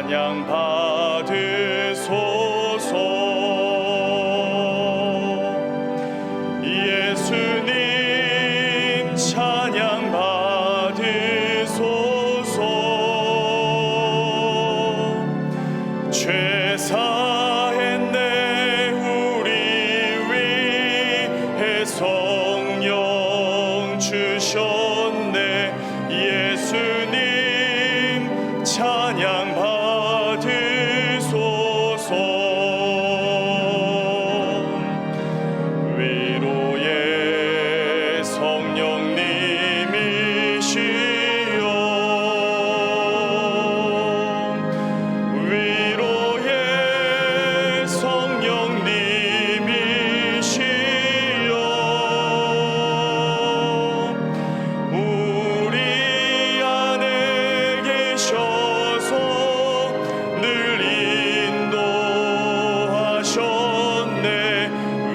찬양 받으소서. 예수님 찬양 받으소서. 죄 사했네 우리 위해 성령 주셨네. 예수님 찬양 받으소서. 위로의 성령님이시여, 위로의 성령님이시여, 우리 안에 계셔서 늘 인도하셨네.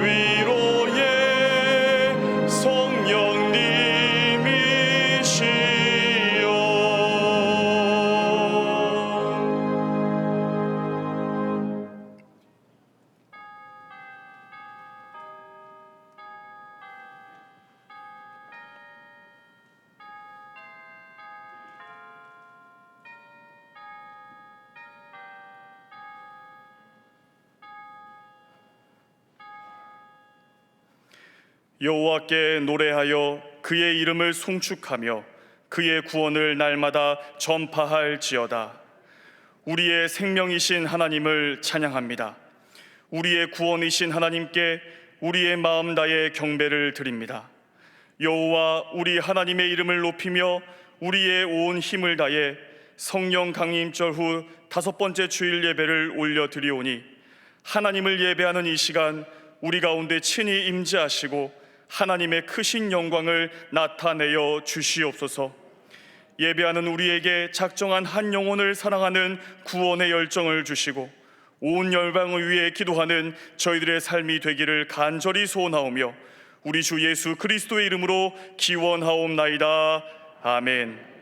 위로의 성령님이시여. 여호와께 노래하여 그의 이름을 송축하며 그의 구원을 날마다 전파할지어다. 우리의 생명이신 하나님을 찬양합니다. 우리의 구원이신 하나님께 우리의 마음 다해 경배를 드립니다. 여호와 우리 하나님의 이름을 높이며 우리의 온 힘을 다해 성령 강림절 후 5번째 주일 예배를 올려드리오니, 하나님을 예배하는 이 시간 우리 가운데 친히 임재하시고 하나님의 크신 영광을 나타내어 주시옵소서. 예배하는 우리에게 작정한 한 영혼을 사랑하는 구원의 열정을 주시고 온 열방을 위해 기도하는 저희들의 삶이 되기를 간절히 소원하오며 우리 주 예수 그리스도의 이름으로 기원하옵나이다. 아멘.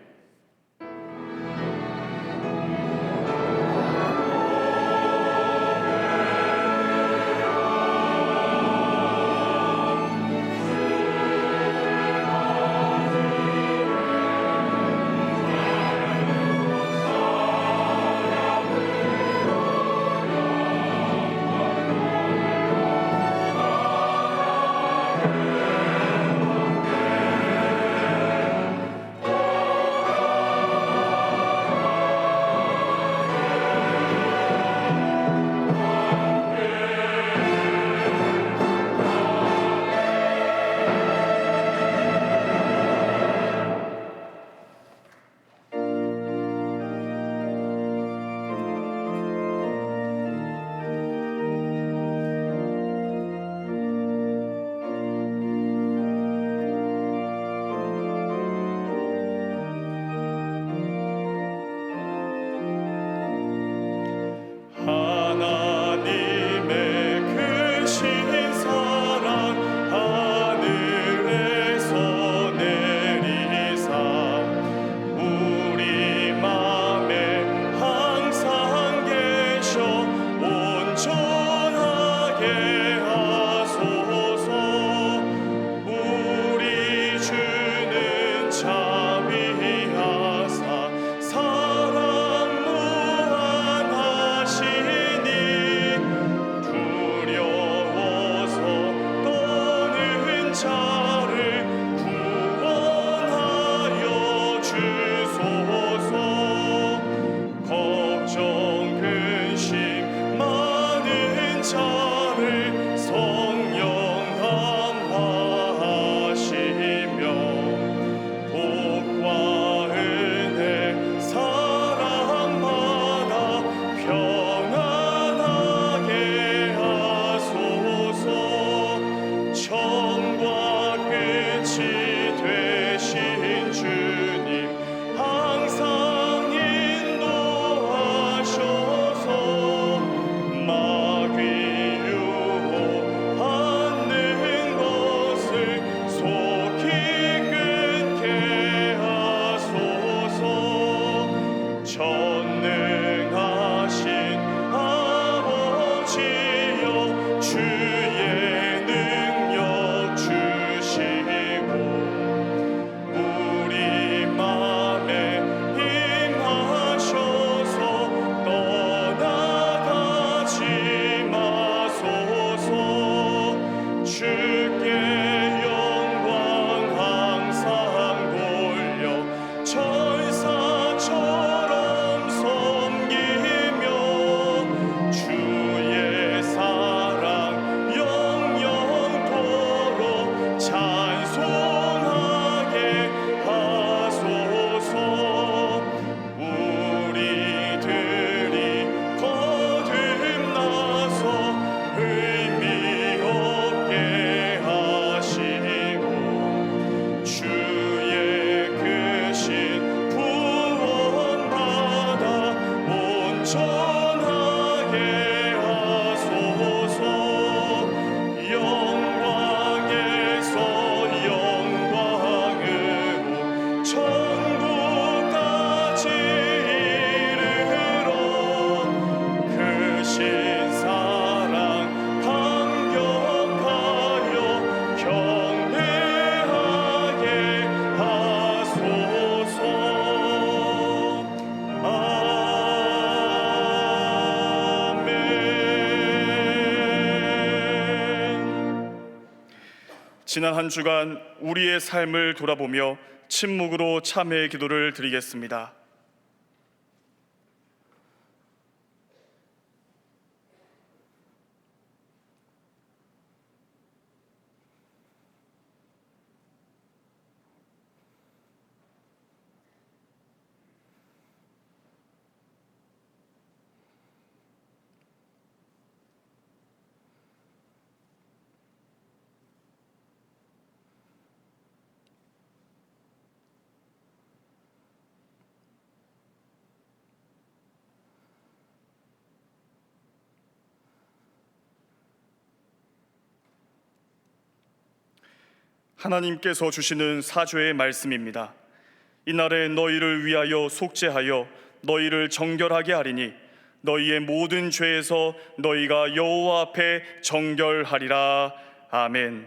지난 한 주간 우리의 삶을 돌아보며 침묵으로 참회의 기도를 드리겠습니다. 하나님께서 주시는 사죄의 말씀입니다. 이날에 너희를 위하여 속죄하여 너희를 정결하게 하리니 너희의 모든 죄에서 너희가 여호와 앞에 정결하리라. 아멘.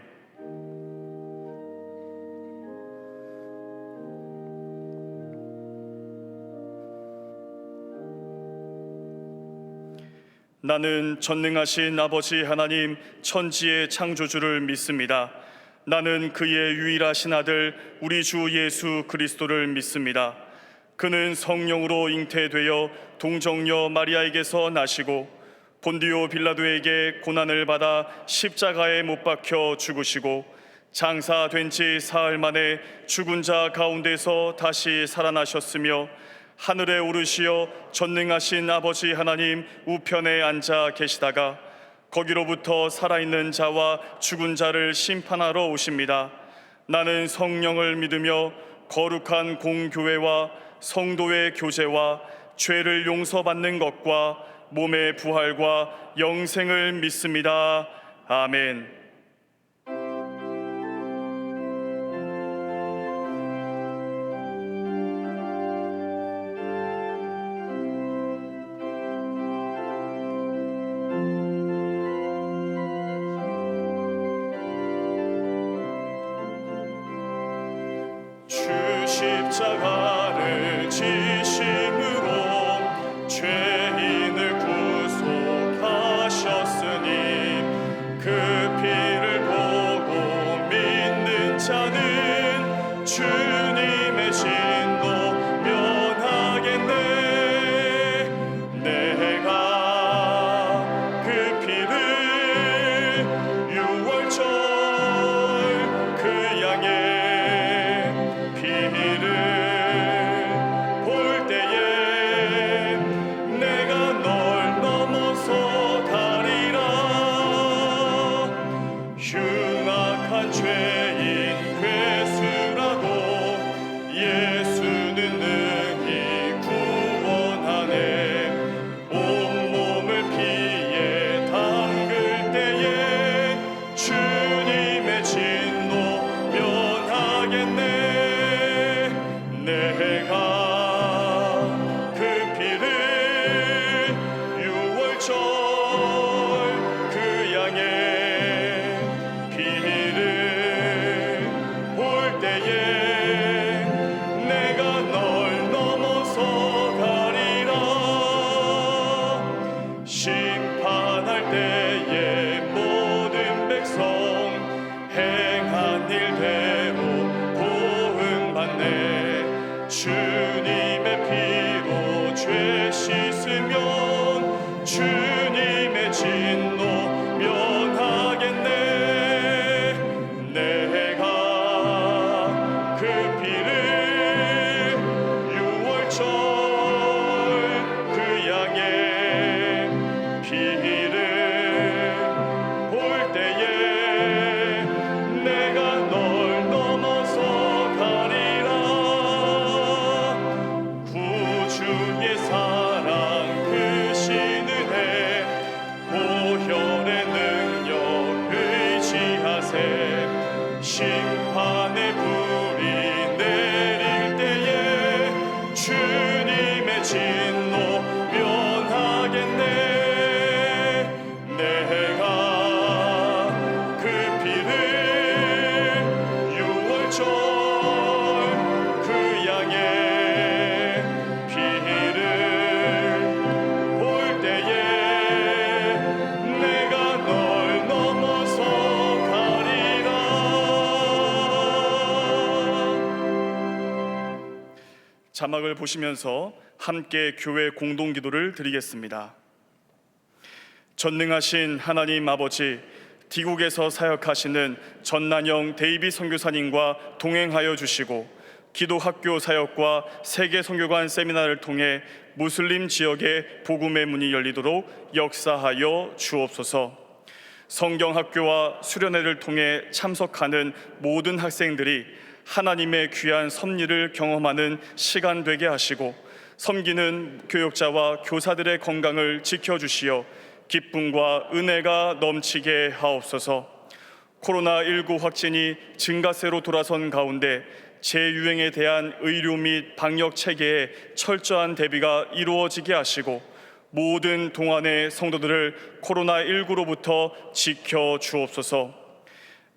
나는 전능하신 아버지 하나님 천지의 창조주를 믿습니다. 나는 그의 유일하신 아들 우리 주 예수 그리스도를 믿습니다. 그는 성령으로 잉태되어 동정녀 마리아에게서 나시고 본디오 빌라도에게 고난을 받아 십자가에 못 박혀 죽으시고 장사된 지 사흘 만에 죽은 자 가운데서 다시 살아나셨으며 하늘에 오르시어 전능하신 아버지 하나님 우편에 앉아 계시다가 거기로부터 살아있는 자와 죽은 자를 심판하러 오십니다. 나는 성령을 믿으며 거룩한 공교회와 성도의 교제와 죄를 용서받는 것과 몸의 부활과 영생을 믿습니다. 아멘. 십자가를 지심으로 죄인을 구속하셨으니 그 피를 보고 믿는 자는 주님의 진노 면하겠네. 내가 그 피를 유월절 그 양의 피를 볼 때에 내가 널 넘어서 가리라. 흉악한 죄인 괴수라도 예수는 능히 구원하네. 온몸을 피에 담글 때에 주님의 진노 면하겠네. 내가 그 피를 유월절 그 양의 피를 볼 때에 내가 널 넘어서 가리라. 심판할 때에 모든 백성 행한 일대로 보응받네. 주 자막을 보시면서 함께 교회 공동기도를 드리겠습니다. 전능하신 하나님 아버지, 디국에서 사역하시는 전난영 데이비 선교사님과 동행하여 주시고 기도학교 사역과 세계 선교관 세미나를 통해 무슬림 지역의 복음의 문이 열리도록 역사하여 주옵소서. 성경학교와 수련회를 통해 참석하는 모든 학생들이 하나님의 귀한 섭리를 경험하는 시간 되게 하시고 섬기는 교역자와 교사들의 건강을 지켜주시어 기쁨과 은혜가 넘치게 하옵소서. 코로나19 확진이 증가세로 돌아선 가운데 재유행에 대한 의료 및 방역 체계에 철저한 대비가 이루어지게 하시고 모든 동안의 성도들을 코로나19로부터 지켜 주옵소서.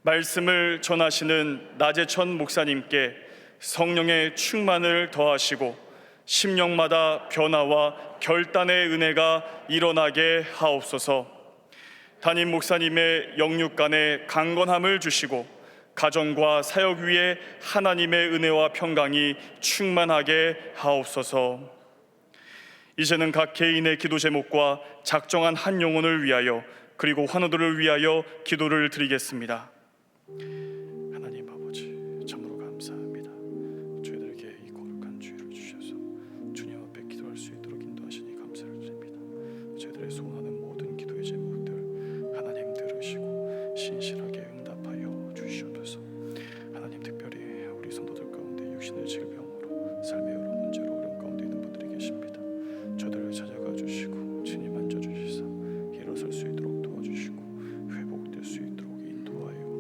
말씀을 전하시는 나재천 목사님께 성령의 충만을 더하시고 심령마다 변화와 결단의 은혜가 일어나게 하옵소서. 담임 목사님의 영육간에 강건함을 주시고 가정과 사역 위에 하나님의 은혜와 평강이 충만하게 하옵소서. 이제는 각 개인의 기도 제목과 작정한 한 영혼을 위하여 그리고 환우들을 위하여 기도를 드리겠습니다. 하나님 아버지, 참으로 감사합니다. 저희들에게 이 거룩한 주일을 주셔서 주님 앞에 기도할 수 있도록 인도하시니 감사를 드립니다. 저희들의 소원하는 모든 기도의 제목들 하나님 들으시고 신실하게 응답하여 주시옵소서. 하나님, 특별히 우리 성도들 가운데 육신의 질병으로 삶의 여러 문제로 어려움 가운데 있는 분들이 계십니다. 저들을 찾아가 주시고 친히 만져주시사 일어설 수 있도록 도와주시고 회복될 수 있도록 인도하여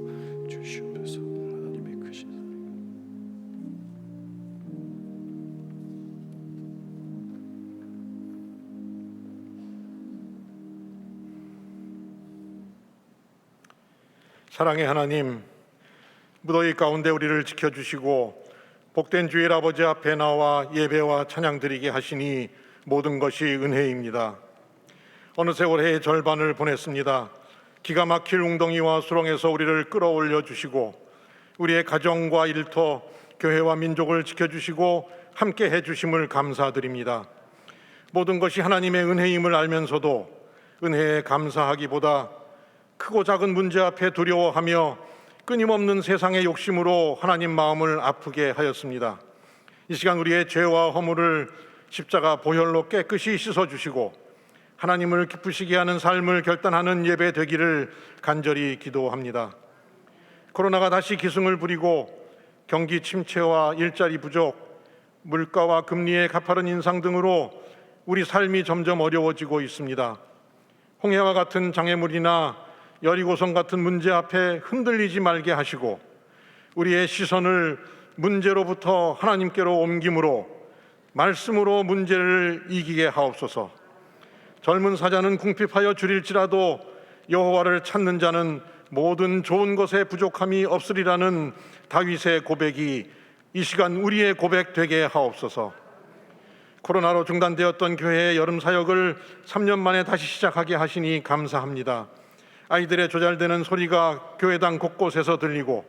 주시옵소서. 하나님의 크신 사랑의 하나님, 무더위 가운데 우리를 지켜주시고 복된 주일 아버지 앞에 나와 예배와 찬양 드리게 하시니 모든 것이 은혜입니다. 어느새 올해의 절반을 보냈습니다. 기가 막힐 웅덩이와 수렁에서 우리를 끌어올려 주시고 우리의 가정과 일터, 교회와 민족을 지켜주시고 함께 해주심을 감사드립니다. 모든 것이 하나님의 은혜임을 알면서도 은혜에 감사하기보다 크고 작은 문제 앞에 두려워하며 끊임없는 세상의 욕심으로 하나님 마음을 아프게 하였습니다. 이 시간 우리의 죄와 허물을 십자가 보혈로 깨끗이 씻어주시고 하나님을 기쁘시게 하는 삶을 결단하는 예배 되기를 간절히 기도합니다. 코로나가 다시 기승을 부리고 경기 침체와 일자리 부족, 물가와 금리의 가파른 인상 등으로 우리 삶이 점점 어려워지고 있습니다. 홍해와 같은 장애물이나 여리고성 같은 문제 앞에 흔들리지 말게 하시고 우리의 시선을 문제로부터 하나님께로 옮김으로 말씀으로 문제를 이기게 하옵소서. 젊은 사자는 궁핍하여 줄일지라도 여호와를 찾는 자는 모든 좋은 것에 부족함이 없으리라는 다윗의 고백이 이 시간 우리의 고백 되게 하옵소서. 코로나로 중단되었던 교회의 여름 사역을 3년 만에 다시 시작하게 하시니 감사합니다. 아이들의 조잘되는 소리가 교회당 곳곳에서 들리고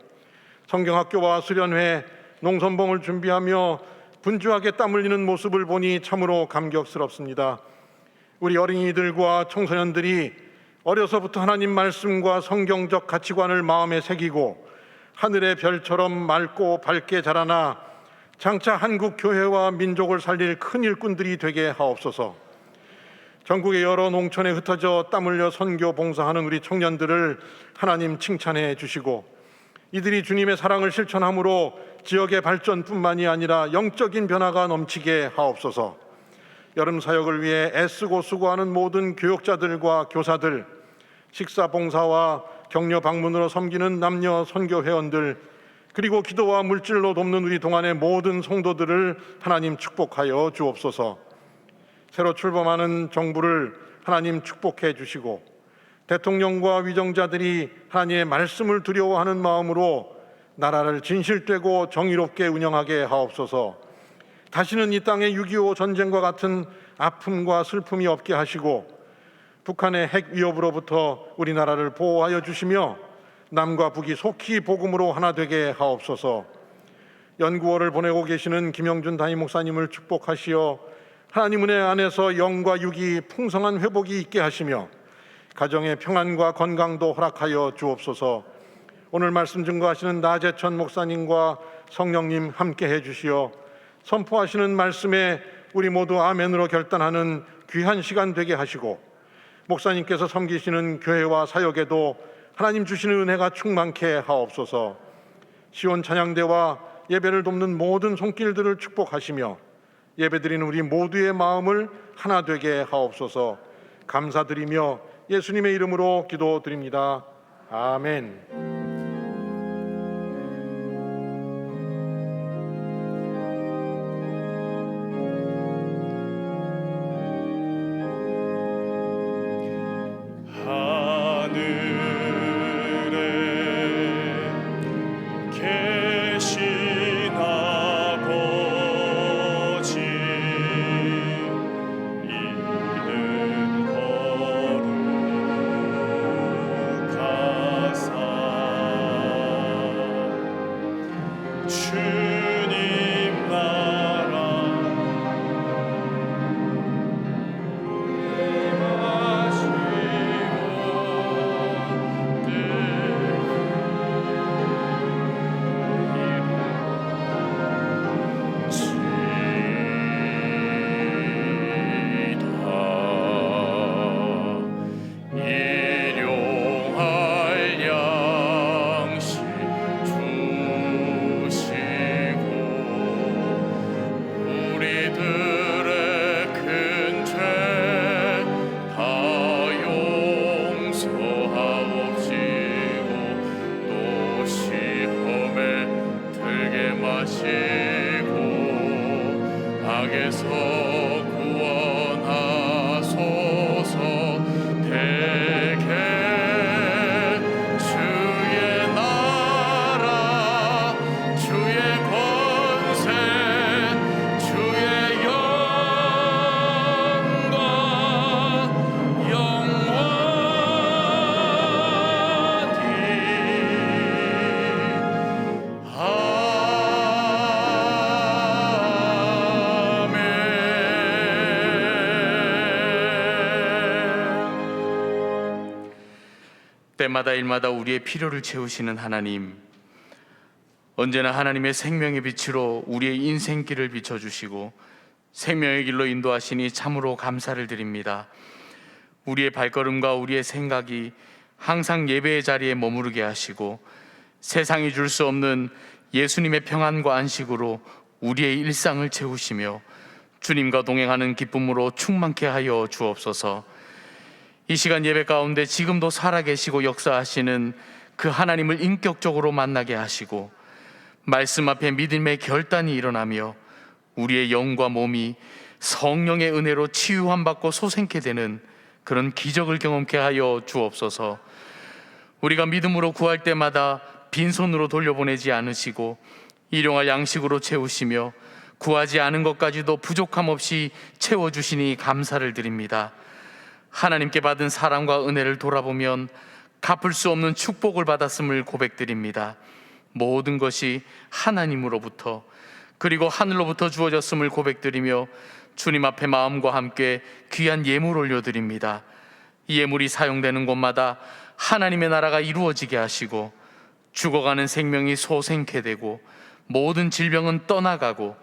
성경학교와 수련회, 농선봉을 준비하며 분주하게 땀 흘리는 모습을 보니 참으로 감격스럽습니다. 우리 어린이들과 청소년들이 어려서부터 하나님 말씀과 성경적 가치관을 마음에 새기고 하늘의 별처럼 맑고 밝게 자라나 장차 한국 교회와 민족을 살릴 큰 일꾼들이 되게 하옵소서. 전국의 여러 농촌에 흩어져 땀 흘려 선교 봉사하는 우리 청년들을 하나님 칭찬해 주시고 이들이 주님의 사랑을 실천함으로 지역의 발전뿐만이 아니라 영적인 변화가 넘치게 하옵소서. 여름 사역을 위해 애쓰고 수고하는 모든 교역자들과 교사들, 식사 봉사와 격려 방문으로 섬기는 남녀 선교 회원들, 그리고 기도와 물질로 돕는 우리 동안의 모든 성도들을 하나님 축복하여 주옵소서. 새로 출범하는 정부를 하나님 축복해 주시고 대통령과 위정자들이 하나님의 말씀을 두려워하는 마음으로 나라를 진실되고 정의롭게 운영하게 하옵소서. 다시는 이 땅에 6.25 전쟁과 같은 아픔과 슬픔이 없게 하시고 북한의 핵 위협으로부터 우리나라를 보호하여 주시며 남과 북이 속히 복음으로 하나 되게 하옵소서. 연구원을 보내고 계시는 김영준 담임 목사님을 축복하시어 하나님 은혜 안에서 영과 육이 풍성한 회복이 있게 하시며 가정의 평안과 건강도 허락하여 주옵소서. 오늘 말씀 증거하시는 나재천 목사님과 성령님 함께 해주시어 선포하시는 말씀에 우리 모두 아멘으로 결단하는 귀한 시간 되게 하시고 목사님께서 섬기시는 교회와 사역에도 하나님 주시는 은혜가 충만케 하옵소서. 시온 찬양대와 예배를 돕는 모든 손길들을 축복하시며 예배드리는 우리 모두의 마음을 하나 되게 하옵소서. 감사드리며 예수님의 이름으로 기도드립니다. 아멘. 때마다 일마다 우리의 필요를 채우시는 하나님, 언제나 하나님의 생명의 빛으로 우리의 인생길을 비춰주시고 생명의 길로 인도하시니 참으로 감사를 드립니다. 우리의 발걸음과 우리의 생각이 항상 예배의 자리에 머무르게 하시고 세상이 줄 수 없는 예수님의 평안과 안식으로 우리의 일상을 채우시며 주님과 동행하는 기쁨으로 충만케 하여 주옵소서. 이 시간 예배 가운데 지금도 살아계시고 역사하시는 그 하나님을 인격적으로 만나게 하시고 말씀 앞에 믿음의 결단이 일어나며 우리의 영과 몸이 성령의 은혜로 치유함 받고 소생케 되는 그런 기적을 경험케 하여 주옵소서. 우리가 믿음으로 구할 때마다 빈손으로 돌려보내지 않으시고 일용할 양식으로 채우시며 구하지 않은 것까지도 부족함 없이 채워주시니 감사를 드립니다. 하나님께 받은 사랑과 은혜를 돌아보면 갚을 수 없는 축복을 받았음을 고백드립니다. 모든 것이 하나님으로부터 그리고 하늘로부터 주어졌음을 고백드리며 주님 앞에 마음과 함께 귀한 예물 올려드립니다. 이 예물이 사용되는 곳마다 하나님의 나라가 이루어지게 하시고 죽어가는 생명이 소생케 되고 모든 질병은 떠나가고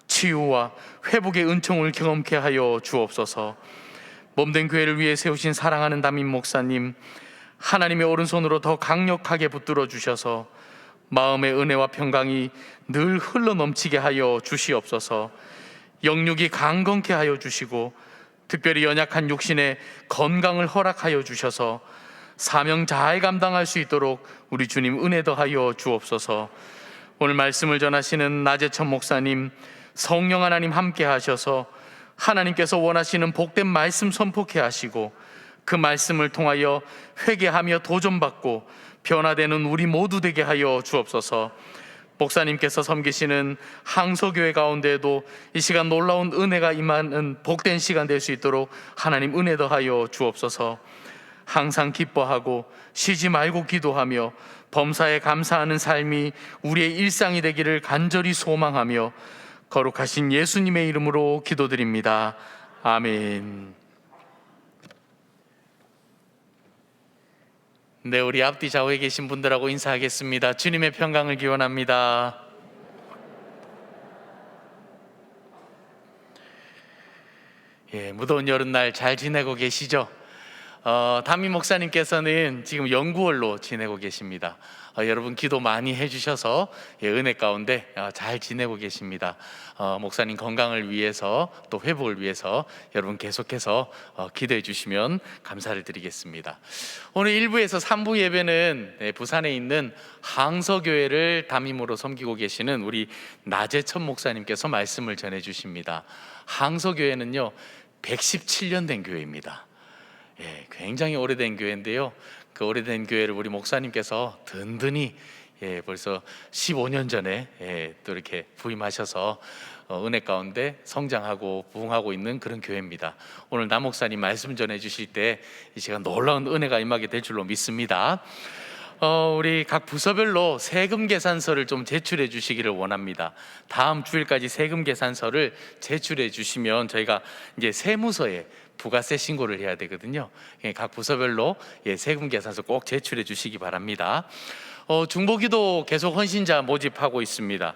치유와 회복의 은총을 경험케 하여 주옵소서. 몸된 교회를 위해 세우신 사랑하는 담임 목사님, 하나님의 오른손으로 더 강력하게 붙들어 주셔서 마음의 은혜와 평강이 늘 흘러 넘치게 하여 주시옵소서. 영육이 강건케 하여 주시고 특별히 연약한 육신에 건강을 허락하여 주셔서 사명 잘 감당할 수 있도록 우리 주님 은혜 더하여 주옵소서. 오늘 말씀을 전하시는 나재천 목사님, 성령 하나님 함께 하셔서 하나님께서 원하시는 복된 말씀 선포케 하시고 그 말씀을 통하여 회개하며 도전받고 변화되는 우리 모두 되게 하여 주옵소서. 목사님께서 섬기시는 항소교회 가운데에도 이 시간 놀라운 은혜가 임하는 복된 시간 될 수 있도록 하나님 은혜 더하여 주옵소서. 항상 기뻐하고 쉬지 말고 기도하며 범사에 감사하는 삶이 우리의 일상이 되기를 간절히 소망하며 거룩하신 예수님의 이름으로 기도드립니다. 아멘. 네, 우리 앞뒤 좌우에 계신 분들하고 인사하겠습니다. 주님의 평강을 기원합니다. 무더운 여름날 잘 지내고 계시죠? 담임 목사님께서는 지금 연구월로 지내고 계십니다. 여러분 기도 많이 해주셔서 은혜 가운데 잘 지내고 계십니다. 목사님 건강을 위해서 또 회복을 위해서 여러분 계속해서 기도해 주시면 감사를 드리겠습니다. 오늘 1부에서 3부 예배는 부산에 있는 항서교회를 담임으로 섬기고 계시는 우리 나재천 목사님께서 말씀을 전해 주십니다. 항서교회는요 117년 된 교회입니다. 굉장히 오래된 교회인데요. 그 오래된 교회를 우리 목사님께서 든든히 벌써 15년 전에 또 이렇게 부임하셔서 은혜 가운데 성장하고 부흥하고 있는 그런 교회입니다. 오늘 남 목사님 말씀 전해 주실 때 제가 놀라운 은혜가 임하게 될 줄로 믿습니다. 우리 각 부서별로 세금 계산서를 좀 제출해 주시기를 원합니다. 다음 주일까지 세금 계산서를 제출해 주시면 저희가 이제 세무서에 부가세 신고를 해야 되거든요. 각 부서별로 세금 계산서 꼭 제출해 주시기 바랍니다. 중보기도 계속 헌신자 모집하고 있습니다.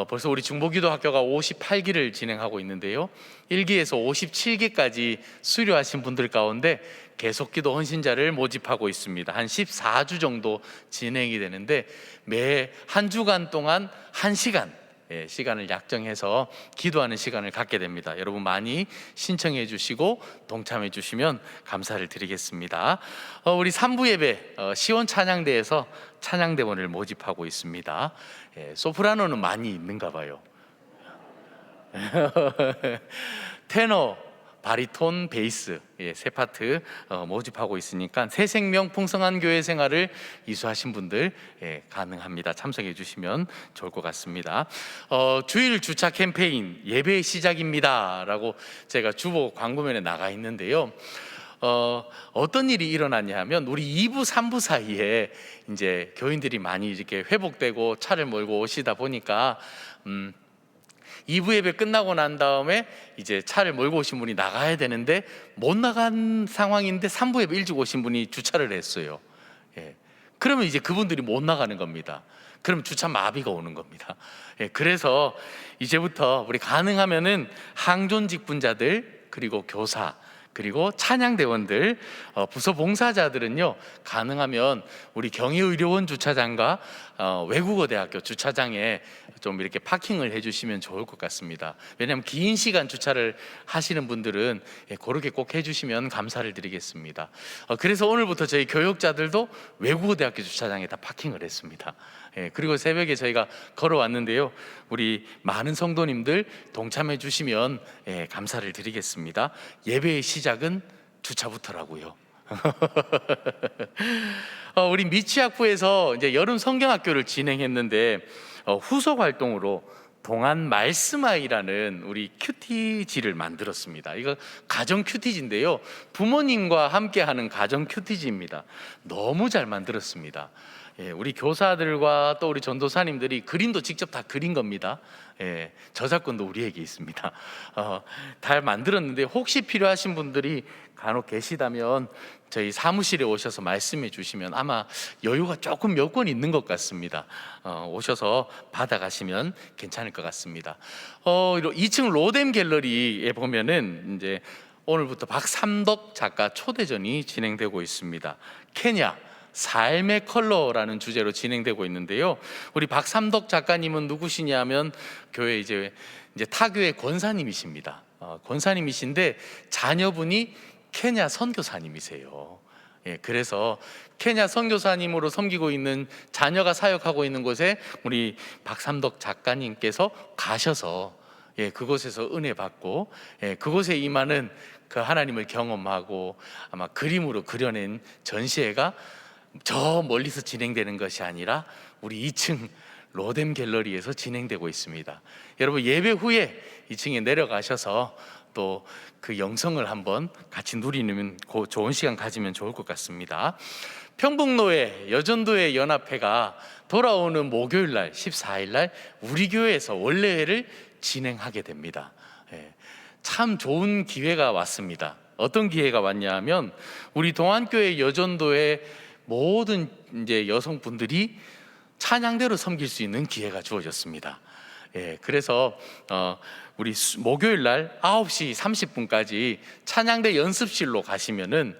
벌써 우리 중보기도 학교가 58기를 진행하고 있는데요. 1기에서 57기까지 수료하신 분들 가운데 계속 기도 헌신자를 모집하고 있습니다. 한 14주 정도 진행이 되는데 매 한 주간 동안 1시간 시간을 약정해서 기도하는 시간을 갖게 됩니다. 여러분 많이 신청해 주시고 동참해 주시면 감사를 드리겠습니다. 우리 3부 예배 시원 찬양대에서 찬양대원을 모집하고 있습니다. 소프라노는 많이 있는가 봐요. 테너, 바리톤, 베이스 세 파트 모집하고 있으니까 새 생명 풍성한 교회 생활을 이수하신 분들 가능합니다. 참석해 주시면 좋을 것 같습니다. 주일 주차 캠페인 예배의 시작입니다 라고 제가 주보 광고면에 나가 있는데요. 어떤 일이 일어났냐 하면 우리 2부 3부 사이에 이제 교인들이 많이 이렇게 회복되고 차를 몰고 오시다 보니까 2부 예배 끝나고 난 다음에 이제 차를 몰고 오신 분이 나가야 되는데 못 나간 상황인데 3부 예배 일찍 오신 분이 주차를 했어요. 그러면 이제 그분들이 못 나가는 겁니다. 그럼 주차 마비가 오는 겁니다. 그래서 이제부터 우리 가능하면은 항존 직분자들 그리고 교사 그리고 찬양대원들, 부서 봉사자들은요 가능하면 우리 경희의료원 주차장과 외국어대학교 주차장에 좀 이렇게 파킹을 해주시면 좋을 것 같습니다. 왜냐하면 긴 시간 주차를 하시는 분들은 그렇게 꼭 해주시면 감사를 드리겠습니다. 그래서 오늘부터 저희 교역자들도 외국어대학교 주차장에 다 파킹을 했습니다. 그리고 새벽에 저희가 걸어왔는데요, 우리 많은 성도님들 동참해 주시면 감사를 드리겠습니다. 예배의 시작은 주차부터라고요. 우리 미취학부에서 이제 여름 성경학교를 진행했는데 후속 활동으로 동안 말씀아이라는 우리 큐티지를 만들었습니다. 이거 가정 큐티지인데요, 부모님과 함께하는 가정 큐티지입니다. 너무 잘 만들었습니다. 우리 교사들과 또 우리 전도사님들이 그림도 직접 다 그린 겁니다. 저작권도 우리에게 있습니다. 잘 만들었는데 혹시 필요하신 분들이 간혹 계시다면 저희 사무실에 오셔서 말씀해 주시면 아마 여유가 조금 몇 권 있는 것 같습니다. 오셔서 받아가시면 괜찮을 것 같습니다. 2층 로뎀 갤러리에 보면은 이제 오늘부터 박삼덕 작가 초대전이 진행되고 있습니다. 케냐 삶의 컬러라는 주제로 진행되고 있는데요. 우리 박삼덕 작가님은 누구시냐면 교회 이제 타교의 권사님이십니다. 권사님이신데 자녀분이 케냐 선교사님이세요. 그래서 케냐 선교사님으로 섬기고 있는 자녀가 사역하고 있는 곳에 우리 박삼덕 작가님께서 가셔서 그곳에서 은혜 받고 그곳에 임하는 그 하나님을 경험하고 아마 그림으로 그려낸 전시회가 저 멀리서 진행되는 것이 아니라 우리 2층 로뎀 갤러리에서 진행되고 있습니다. 여러분 예배 후에 2층에 내려가셔서 또 그 영성을 한번 같이 누리는 좋은 시간 가지면 좋을 것 같습니다. 평북노회 여전도회 연합회가 돌아오는 목요일 날 14일 날 우리 교회에서 원래회를 진행하게 됩니다. 참 좋은 기회가 왔습니다. 어떤 기회가 왔냐 하면 우리 동안교회 여전도의 모든 이제 여성분들이 찬양대로 섬길 수 있는 기회가 주어졌습니다. 그래서 우리 목요일 날 9시 30분까지 찬양대 연습실로 가시면은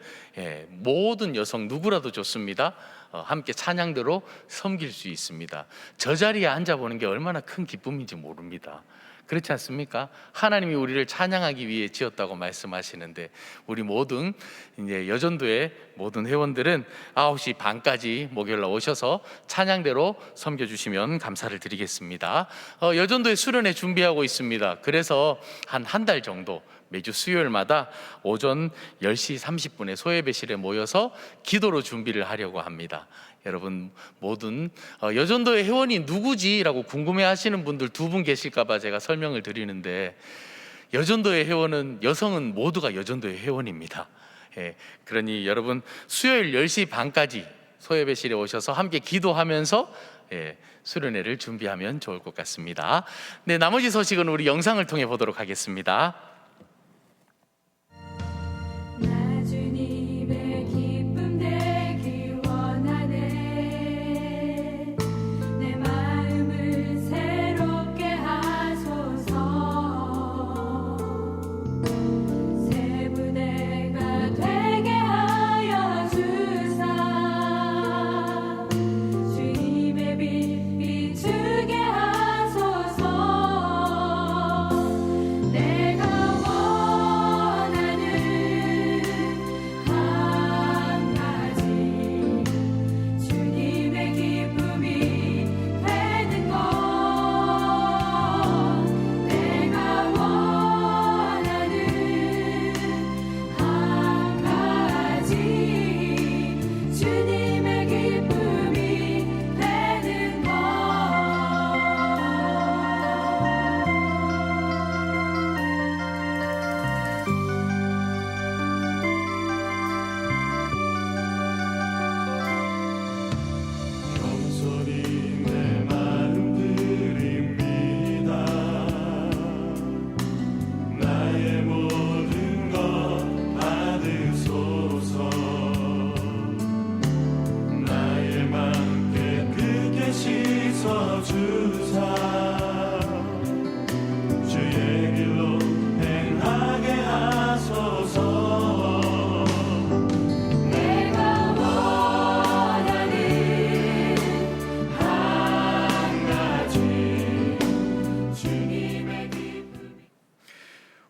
모든 여성 누구라도 좋습니다. 함께 찬양대로 섬길 수 있습니다. 저 자리에 앉아보는 게 얼마나 큰 기쁨인지 모릅니다. 그렇지 않습니까? 하나님이 우리를 찬양하기 위해 지었다고 말씀하시는데 우리 모든 이제 여전도의 모든 회원들은 9시 반까지 목요일날 오셔서 찬양대로 섬겨주시면 감사를 드리겠습니다. 여전도의 수련회 준비하고 있습니다. 그래서 한 달 정도 매주 수요일마다 오전 10시 30분에 소예배실에 모여서 기도로 준비를 하려고 합니다. 여러분 모든 여전도의 회원이 누구지? 라고 궁금해하시는 분들 두 분 계실까 봐 제가 설명을 드리는데 여전도의 회원은 여성은 모두가 여전도의 회원입니다. 그러니 여러분 수요일 10시 반까지 소예배실에 오셔서 함께 기도하면서 수련회를 준비하면 좋을 것 같습니다. 네, 나머지 소식은 우리 영상을 통해 보도록 하겠습니다.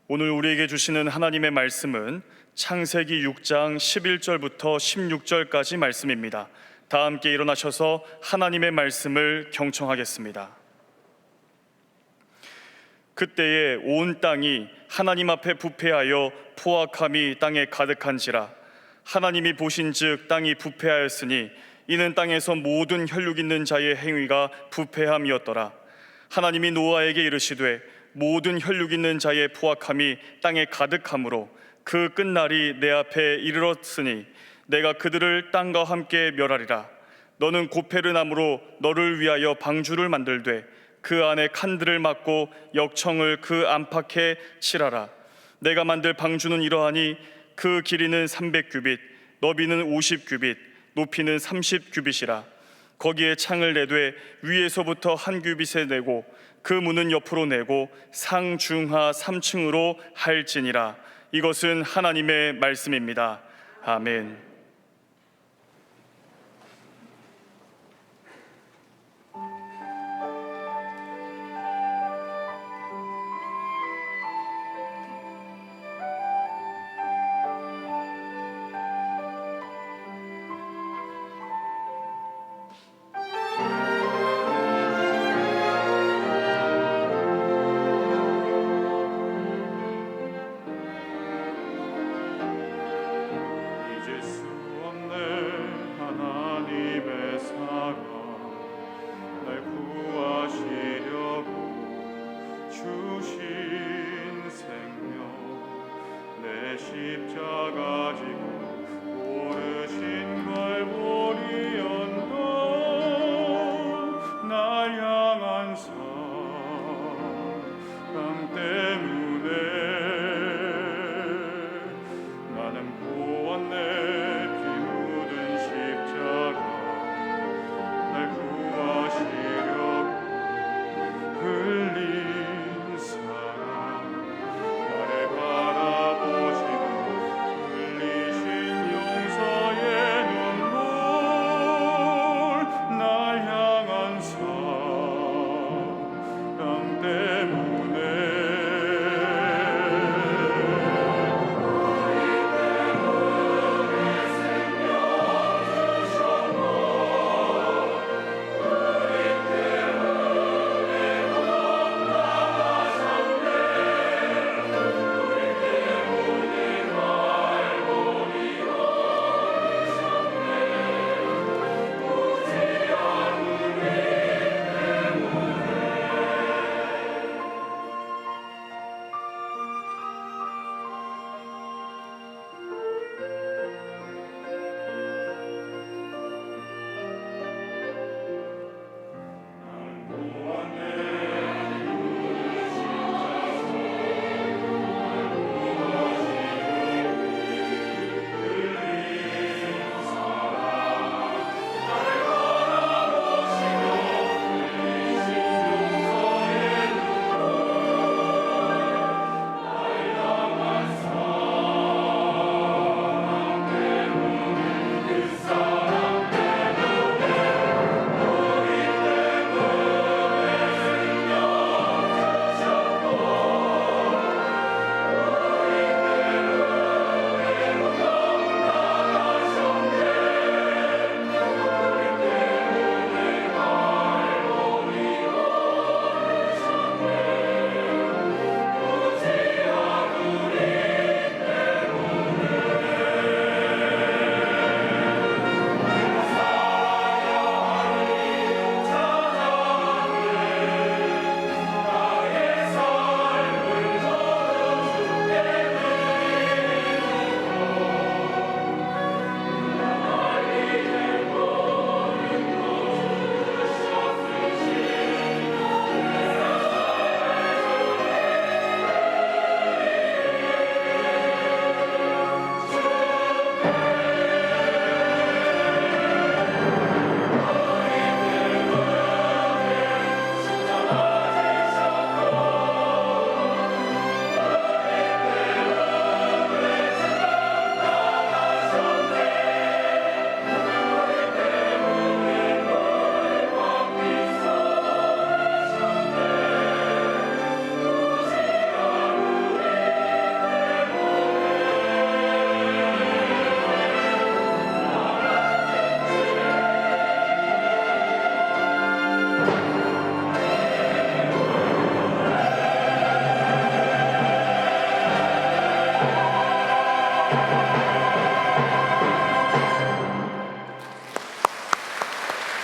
오늘 우리에게 주시는 하나님의 말씀은 창세기 6장 11절부터 16절까지 말씀입니다. 다 함께 일어나셔서 하나님의 말씀을 경청하겠습니다. 그때에 온 땅이 하나님 앞에 부패하여 포악함이 땅에 가득한지라. 하나님이 보신즉 땅이 부패하였으니 이는 땅에서 모든 혈육 있는 자의 행위가 부패함이었더라. 하나님이 노아에게 이르시되 모든 혈육 있는 자의 포악함이 땅에 가득함으로 그 끝날이 내 앞에 이르렀으니 내가 그들을 땅과 함께 멸하리라. 너는 고페르나무로 너를 위하여 방주를 만들되 그 안에 칸들을 막고 역청을 그 안팎에 칠하라. 내가 만들 방주는 이러하니 그 길이는 300규빗, 너비는 50규빗, 높이는 30규빗이라. 거기에 창을 내되 위에서부터 한 규빗에 내고 그 문은 옆으로 내고 상중하 3층으로 할지니라. 이것은 하나님의 말씀입니다. 아멘. 십자가 지고 오르신 걸 보고 때문에 나는 보았네. 피 묻은 십자가 날 구하시려고 흘린 사랑, 나를 바라보시고 흘리신 용서의 눈물, 날 향한 사랑 때문에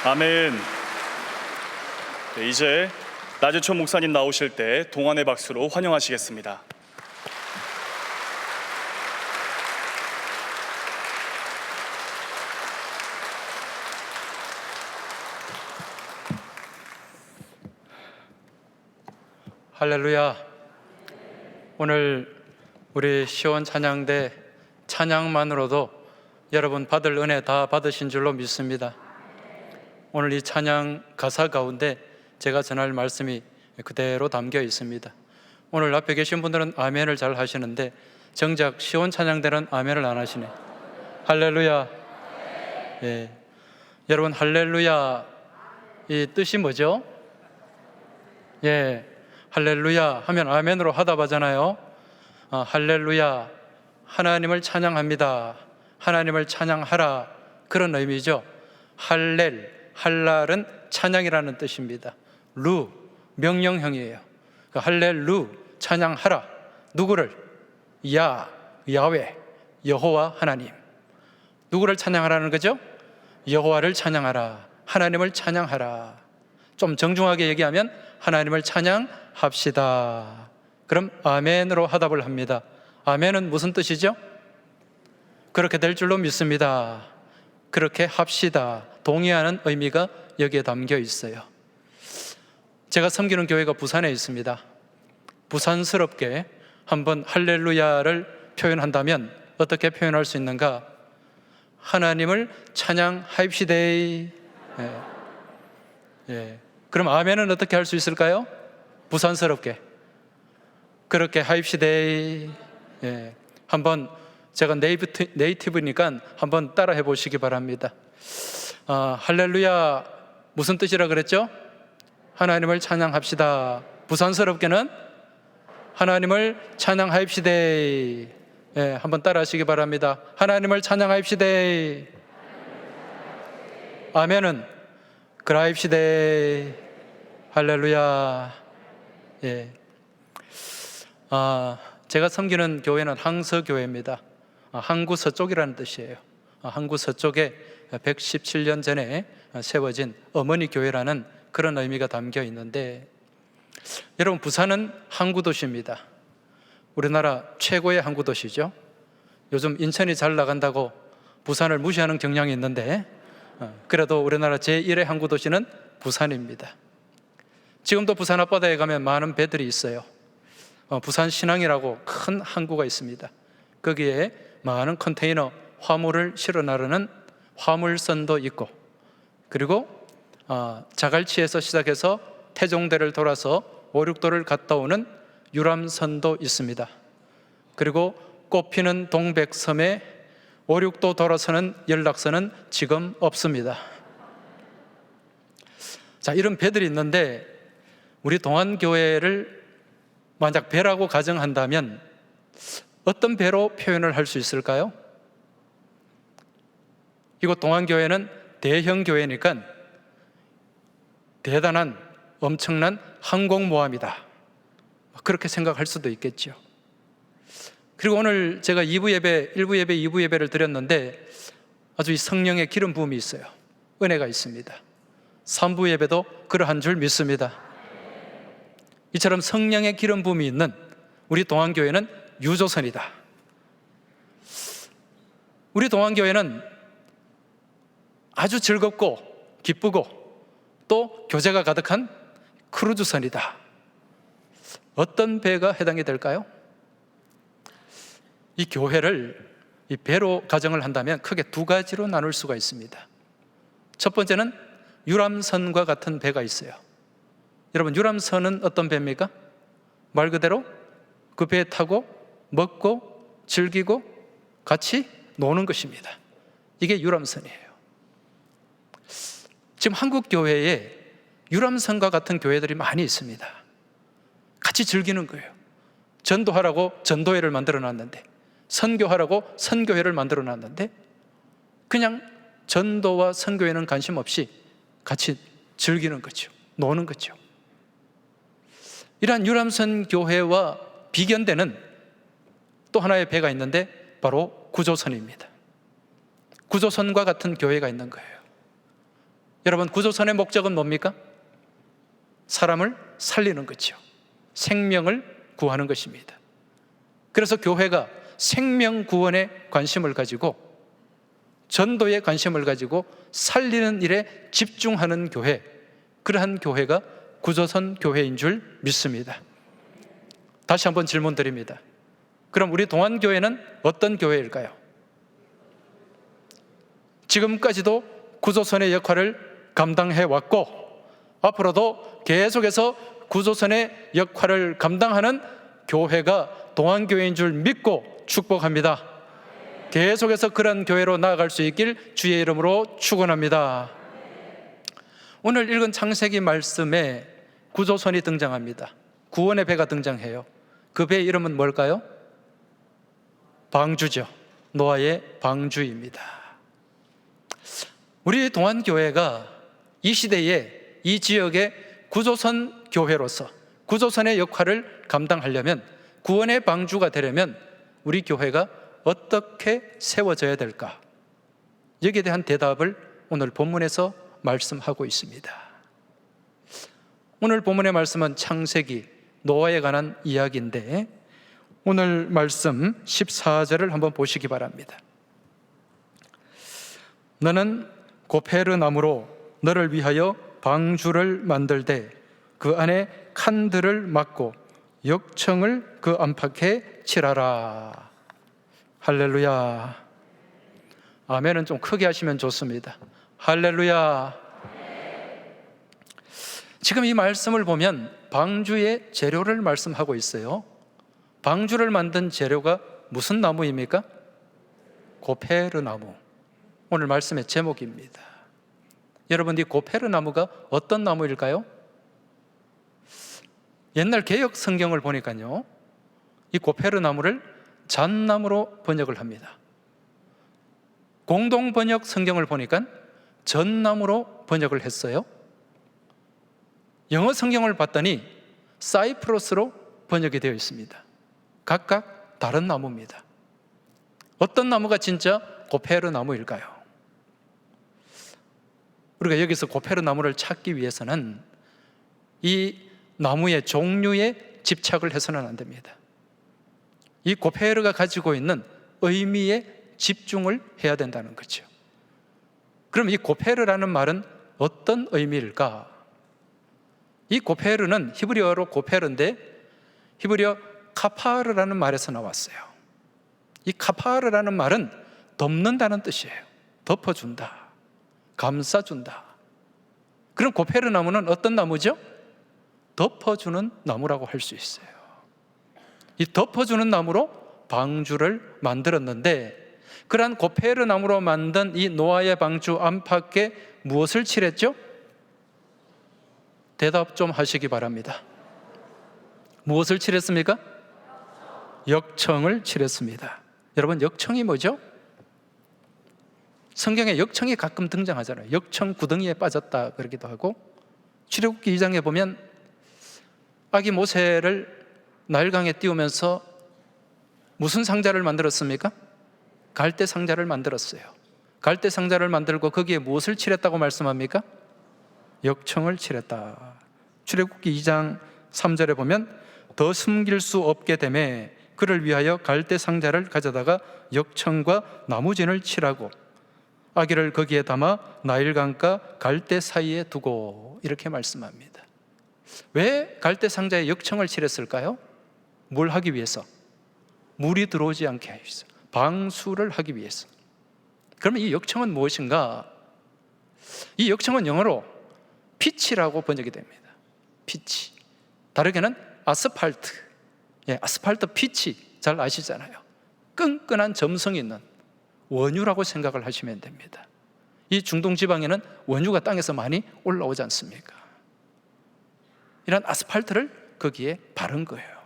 아멘. 네, 이제 나재천 목사님 나오실 때 동안의 박수로 환영하시겠습니다. 할렐루야. 오늘 우리 시온 찬양대 찬양만으로도 여러분 받을 은혜 다 받으신 줄로 믿습니다. 오늘 이 찬양 가사 가운데 제가 전할 말씀이 그대로 담겨 있습니다. 오늘 앞에 계신 분들은 아멘을 잘 하시는데 정작 시온 찬양대는 아멘을 안 하시네. 할렐루야. 예. 여러분, 할렐루야 이 뜻이 뭐죠? 예, 할렐루야 하면 아멘으로 하답하잖아요. 할렐루야, 하나님을 찬양합니다, 하나님을 찬양하라, 그런 의미죠. 할랄은 찬양이라는 뜻입니다. 루, 명령형이에요. 할렐루, 찬양하라. 누구를? 야훼, 여호와 하나님. 누구를 찬양하라는 거죠? 여호와를 찬양하라, 하나님을 찬양하라. 좀 정중하게 얘기하면 하나님을 찬양합시다. 그럼 아멘으로 화답을 합니다. 아멘은 무슨 뜻이죠? 그렇게 될 줄로 믿습니다. 그렇게 합시다. 동의하는 의미가 여기에 담겨 있어요. 제가 섬기는 교회가 부산에 있습니다. 부산스럽게 한번 할렐루야를 표현한다면 어떻게 표현할 수 있는가? 하나님을 찬양하입시다. 그럼 아멘은 어떻게 할 수 있을까요? 부산스럽게 그렇게 하입시다. 한번 제가 네이티브니까 한번 따라 해보시기 바랍니다. 할렐루야 무슨 뜻이라 그랬죠? 하나님을 찬양합시다. 부산스럽게는 하나님을 찬양하입시다. 한번 따라 하시기 바랍니다. 하나님을 찬양하입시다. 아멘은 그라입시다. 할렐루야. 제가 섬기는 교회는 항서교회입니다. 항구 서쪽이라는 뜻이에요. 항구 서쪽에 117년 전에 세워진 어머니 교회라는 그런 의미가 담겨 있는데, 여러분 부산은 항구도시입니다. 우리나라 최고의 항구도시죠. 요즘 인천이 잘 나간다고 부산을 무시하는 경향이 있는데 그래도 우리나라 제1의 항구도시는 부산입니다. 지금도 부산 앞바다에 가면 많은 배들이 있어요. 부산 신항이라고 큰 항구가 있습니다. 거기에 많은 컨테이너 화물을 실어 나르는 화물선도 있고, 그리고 자갈치에서 시작해서 태종대를 돌아서 오륙도를 갔다 오는 유람선도 있습니다. 그리고 꽃피는 동백섬에 오륙도 돌아서는 연락선은 지금 없습니다. 자, 이런 배들이 있는데 우리 동안교회를 만약 배라고 가정한다면 어떤 배로 표현을 할 수 있을까요? 이곳 동안교회는 대형교회니까 대단한 엄청난 항공모함이다, 그렇게 생각할 수도 있겠죠. 그리고 오늘 제가 2부 예배, 1부 예배, 2부 예배를 드렸는데 아주 이 성령의 기름 부음이 있어요. 은혜가 있습니다. 3부 예배도 그러한 줄 믿습니다. 이처럼 성령의 기름 부음이 있는 우리 동안교회는 유조선이다. 우리 동안교회는 아주 즐겁고 기쁘고 또 교제가 가득한 크루즈선이다. 어떤 배가 해당이 될까요? 이 교회를 이 배로 가정을 한다면 크게 두 가지로 나눌 수가 있습니다. 첫 번째는 유람선과 같은 배가 있어요. 여러분, 유람선은 어떤 배입니까? 말 그대로 그 배에 타고 먹고 즐기고 같이 노는 것입니다. 이게 유람선이에요. 지금 한국 교회에 유람선과 같은 교회들이 많이 있습니다. 같이 즐기는 거예요. 전도하라고 전도회를 만들어 놨는데, 선교하라고 선교회를 만들어 놨는데 그냥 전도와 선교회는 관심 없이 같이 즐기는 거죠. 노는 거죠. 이러한 유람선 교회와 비견되는 또 하나의 배가 있는데 바로 구조선입니다. 구조선과 같은 교회가 있는 거예요. 여러분, 구조선의 목적은 뭡니까? 사람을 살리는 거죠. 생명을 구하는 것입니다. 그래서 교회가 생명 구원에 관심을 가지고 전도에 관심을 가지고 살리는 일에 집중하는 교회, 그러한 교회가 구조선 교회인 줄 믿습니다. 다시 한번 질문 드립니다. 그럼 우리 동안교회는 어떤 교회일까요? 지금까지도 구조선의 역할을 감당해 왔고 앞으로도 계속해서 구조선의 역할을 감당하는 교회가 동안교회인 줄 믿고 축복합니다. 계속해서 그런 교회로 나아갈 수 있길 주의 이름으로 축원합니다. 오늘 읽은 창세기 말씀에 구조선이 등장합니다. 구원의 배가 등장해요. 그 배의 이름은 뭘까요? 방주죠. 노아의 방주입니다. 우리 동안교회가 이 시대에 이 지역의 구조선 교회로서 구조선의 역할을 감당하려면, 구원의 방주가 되려면 우리 교회가 어떻게 세워져야 될까? 여기에 대한 대답을 오늘 본문에서 말씀하고 있습니다. 오늘 본문의 말씀은 창세기 노아에 관한 이야기인데 오늘 말씀 14절을 한번 보시기 바랍니다. 너는 고페르 나무로 너를 위하여 방주를 만들되 그 안에 칸들을 막고 역청을 그 안팎에 칠하라. 할렐루야. 아멘은 좀 크게 하시면 좋습니다. 할렐루야. 지금 이 말씀을 보면 방주의 재료를 말씀하고 있어요. 방주를 만든 재료가 무슨 나무입니까? 고페르 나무. 오늘 말씀의 제목입니다. 여러분, 이 고페르 나무가 어떤 나무일까요? 옛날 개역 성경을 보니까요, 이 고페르 나무를 잣나무로 번역을 합니다. 공동 번역 성경을 보니까 전나무로 번역을 했어요. 영어 성경을 봤더니 사이프러스로 번역이 되어 있습니다. 각각 다른 나무입니다. 어떤 나무가 진짜 고페르 나무일까요? 우리가 여기서 고페르 나무를 찾기 위해서는 이 나무의 종류에 집착을 해서는 안 됩니다. 이 고페르가 가지고 있는 의미에 집중을 해야 된다는 거죠. 그럼 이 고페르라는 말은 어떤 의미일까? 이 고페르는 히브리어로 고페르인데 히브리어 카파르라는 말에서 나왔어요. 이 카파르라는 말은 덮는다는 뜻이에요. 덮어준다, 감싸준다. 그럼 고페르 나무는 어떤 나무죠? 덮어주는 나무라고 할 수 있어요. 이 덮어주는 나무로 방주를 만들었는데, 그러한 고페르 나무로 만든 이 노아의 방주 안팎에 무엇을 칠했죠? 대답 좀 하시기 바랍니다. 무엇을 칠했습니까? 역청을 칠했습니다. 여러분, 역청이 뭐죠? 성경에 역청이 가끔 등장하잖아요. 역청 구덩이에 빠졌다 그러기도 하고, 출애굽기 2장에 보면 아기 모세를 나일강에 띄우면서 무슨 상자를 만들었습니까? 갈대 상자를 만들었어요. 갈대 상자를 만들고 거기에 무엇을 칠했다고 말씀합니까? 역청을 칠했다. 출애굽기 2장 3절에 보면 더 숨길 수 없게 되매 그를 위하여 갈대 상자를 가져다가 역청과 나무진을 칠하고 아기를 거기에 담아 나일강과 갈대 사이에 두고, 이렇게 말씀합니다. 왜 갈대 상자에 역청을 칠했을까요? 뭘 하기 위해서? 물이 들어오지 않게 하기 위해서, 방수를 하기 위해서. 그러면 이 역청은 무엇인가? 이 역청은 영어로 피치라고 번역이 됩니다. 피치. 다르게는 아스팔트. 아스팔트 피치 잘 아시잖아요. 끈끈한 점성이 있는 원유라고 생각을 하시면 됩니다. 이 중동 지방에는 원유가 땅에서 많이 올라오지 않습니까? 이런 아스팔트를 거기에 바른 거예요.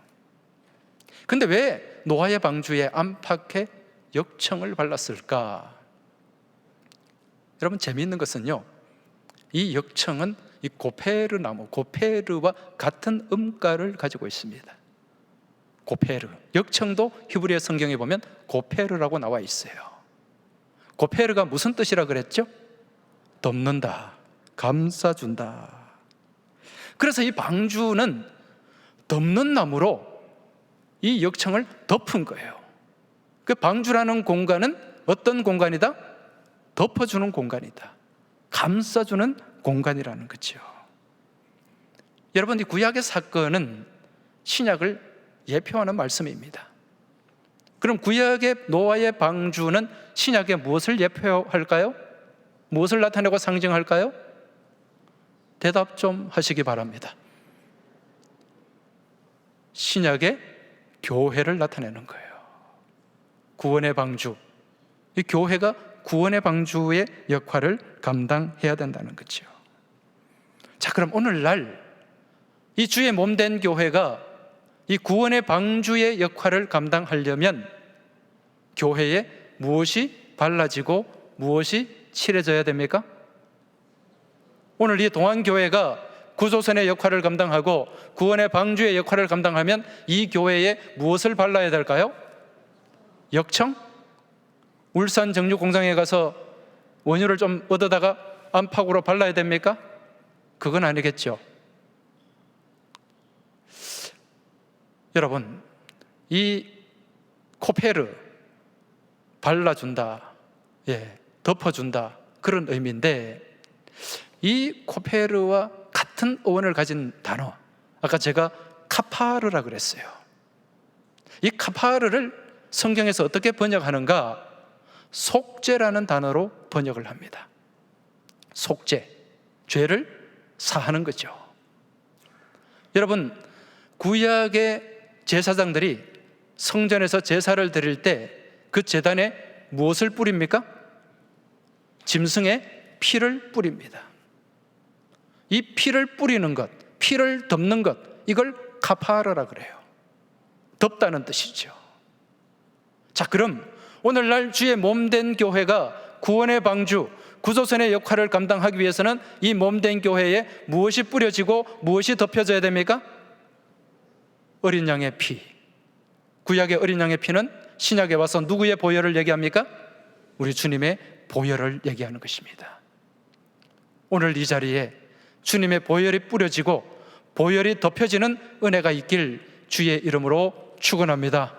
근데 왜 노아의 방주의 안팎에 역청을 발랐을까? 여러분, 재미있는 것은요, 이 역청은 이 고페르 나무, 고페르와 같은 음가를 가지고 있습니다. 고페르. 역청도 히브리어 성경에 보면 고페르라고 나와 있어요. 고페르가 무슨 뜻이라 그랬죠? 덮는다, 감싸준다. 그래서 이 방주는 덮는 나무로 이 역청을 덮은 거예요. 그 방주라는 공간은 어떤 공간이다? 덮어주는 공간이다, 감싸주는 공간이라는 거죠. 여러분, 이 구약의 사건은 신약을 예표하는 말씀입니다. 그럼 구약의 노아의 방주는 신약에 무엇을 예표할까요? 무엇을 나타내고 상징할까요? 대답 좀 하시기 바랍니다. 신약의 교회를 나타내는 거예요. 구원의 방주. 이 교회가 구원의 방주의 역할을 감당해야 된다는 거죠. 자, 그럼 오늘날 이 주의 몸된 교회가 이 구원의 방주의 역할을 감당하려면 교회에 무엇이 발라지고 무엇이 칠해져야 됩니까? 오늘 이 동안교회가 구조선의 역할을 감당하고 구원의 방주의 역할을 감당하면 이 교회에 무엇을 발라야 될까요? 역청? 울산 정육공장에 가서 원유를 좀 얻어다가 안팎으로 발라야 됩니까? 그건 아니겠죠. 여러분, 이 코페르, 발라준다, 덮어준다, 그런 의미인데, 이 코페르와 같은 어원을 가진 단어, 아까 제가 카파르라 그랬어요. 이 카파르를 성경에서 어떻게 번역하는가? 속죄라는 단어로 번역을 합니다. 속죄, 죄를 사하는 거죠. 여러분, 구약의 제사장들이 성전에서 제사를 드릴 때 그 제단에 무엇을 뿌립니까? 짐승의 피를 뿌립니다. 이 피를 뿌리는 것, 피를 덮는 것, 이걸 카파르라 그래요. 덮다는 뜻이죠. 자, 그럼 오늘날 주의 몸된 교회가 구원의 방주, 구조선의 역할을 감당하기 위해서는 이 몸된 교회에 무엇이 뿌려지고 무엇이 덮여져야 됩니까? 어린 양의 피. 구약의 어린 양의 피는 신약에 와서 누구의 보혈을 얘기합니까? 우리 주님의 보혈을 얘기하는 것입니다. 오늘 이 자리에 주님의 보혈이 뿌려지고 보혈이 덮여지는 은혜가 있길 주의 이름으로 축원합니다.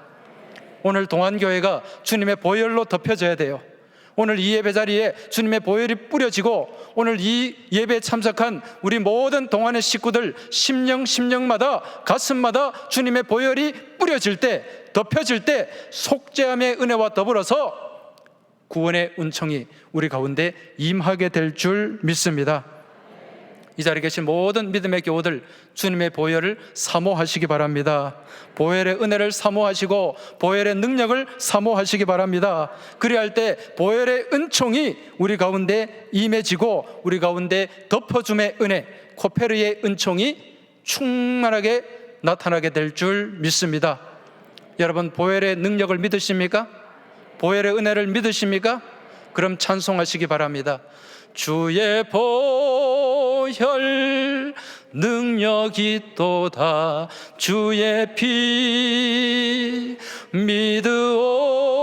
오늘 동안교회가 주님의 보혈로 덮여져야 돼요. 오늘 이 예배 자리에 주님의 보혈이 뿌려지고 오늘 이 예배에 참석한 우리 모든 동안의 식구들 심령마다 가슴마다 주님의 보혈이 뿌려질 때, 덮여질 때 속죄함의 은혜와 더불어서 구원의 은총이 우리 가운데 임하게 될 줄 믿습니다. 이 자리에 계신 모든 믿음의 교우들, 주님의 보혈을 사모하시기 바랍니다. 보혈의 은혜를 사모하시고 보혈의 능력을 사모하시기 바랍니다. 그래야 할 때 보혈의 은총이 우리 가운데 임해지고 우리 가운데 덮어줌의 은혜, 코페르의 은총이 충만하게 나타나게 될 줄 믿습니다. 여러분, 보혈의 능력을 믿으십니까? 보혈의 은혜를 믿으십니까? 그럼 찬송하시기 바랍니다. 주의 보혈 능력이 또다 주의 피 믿으오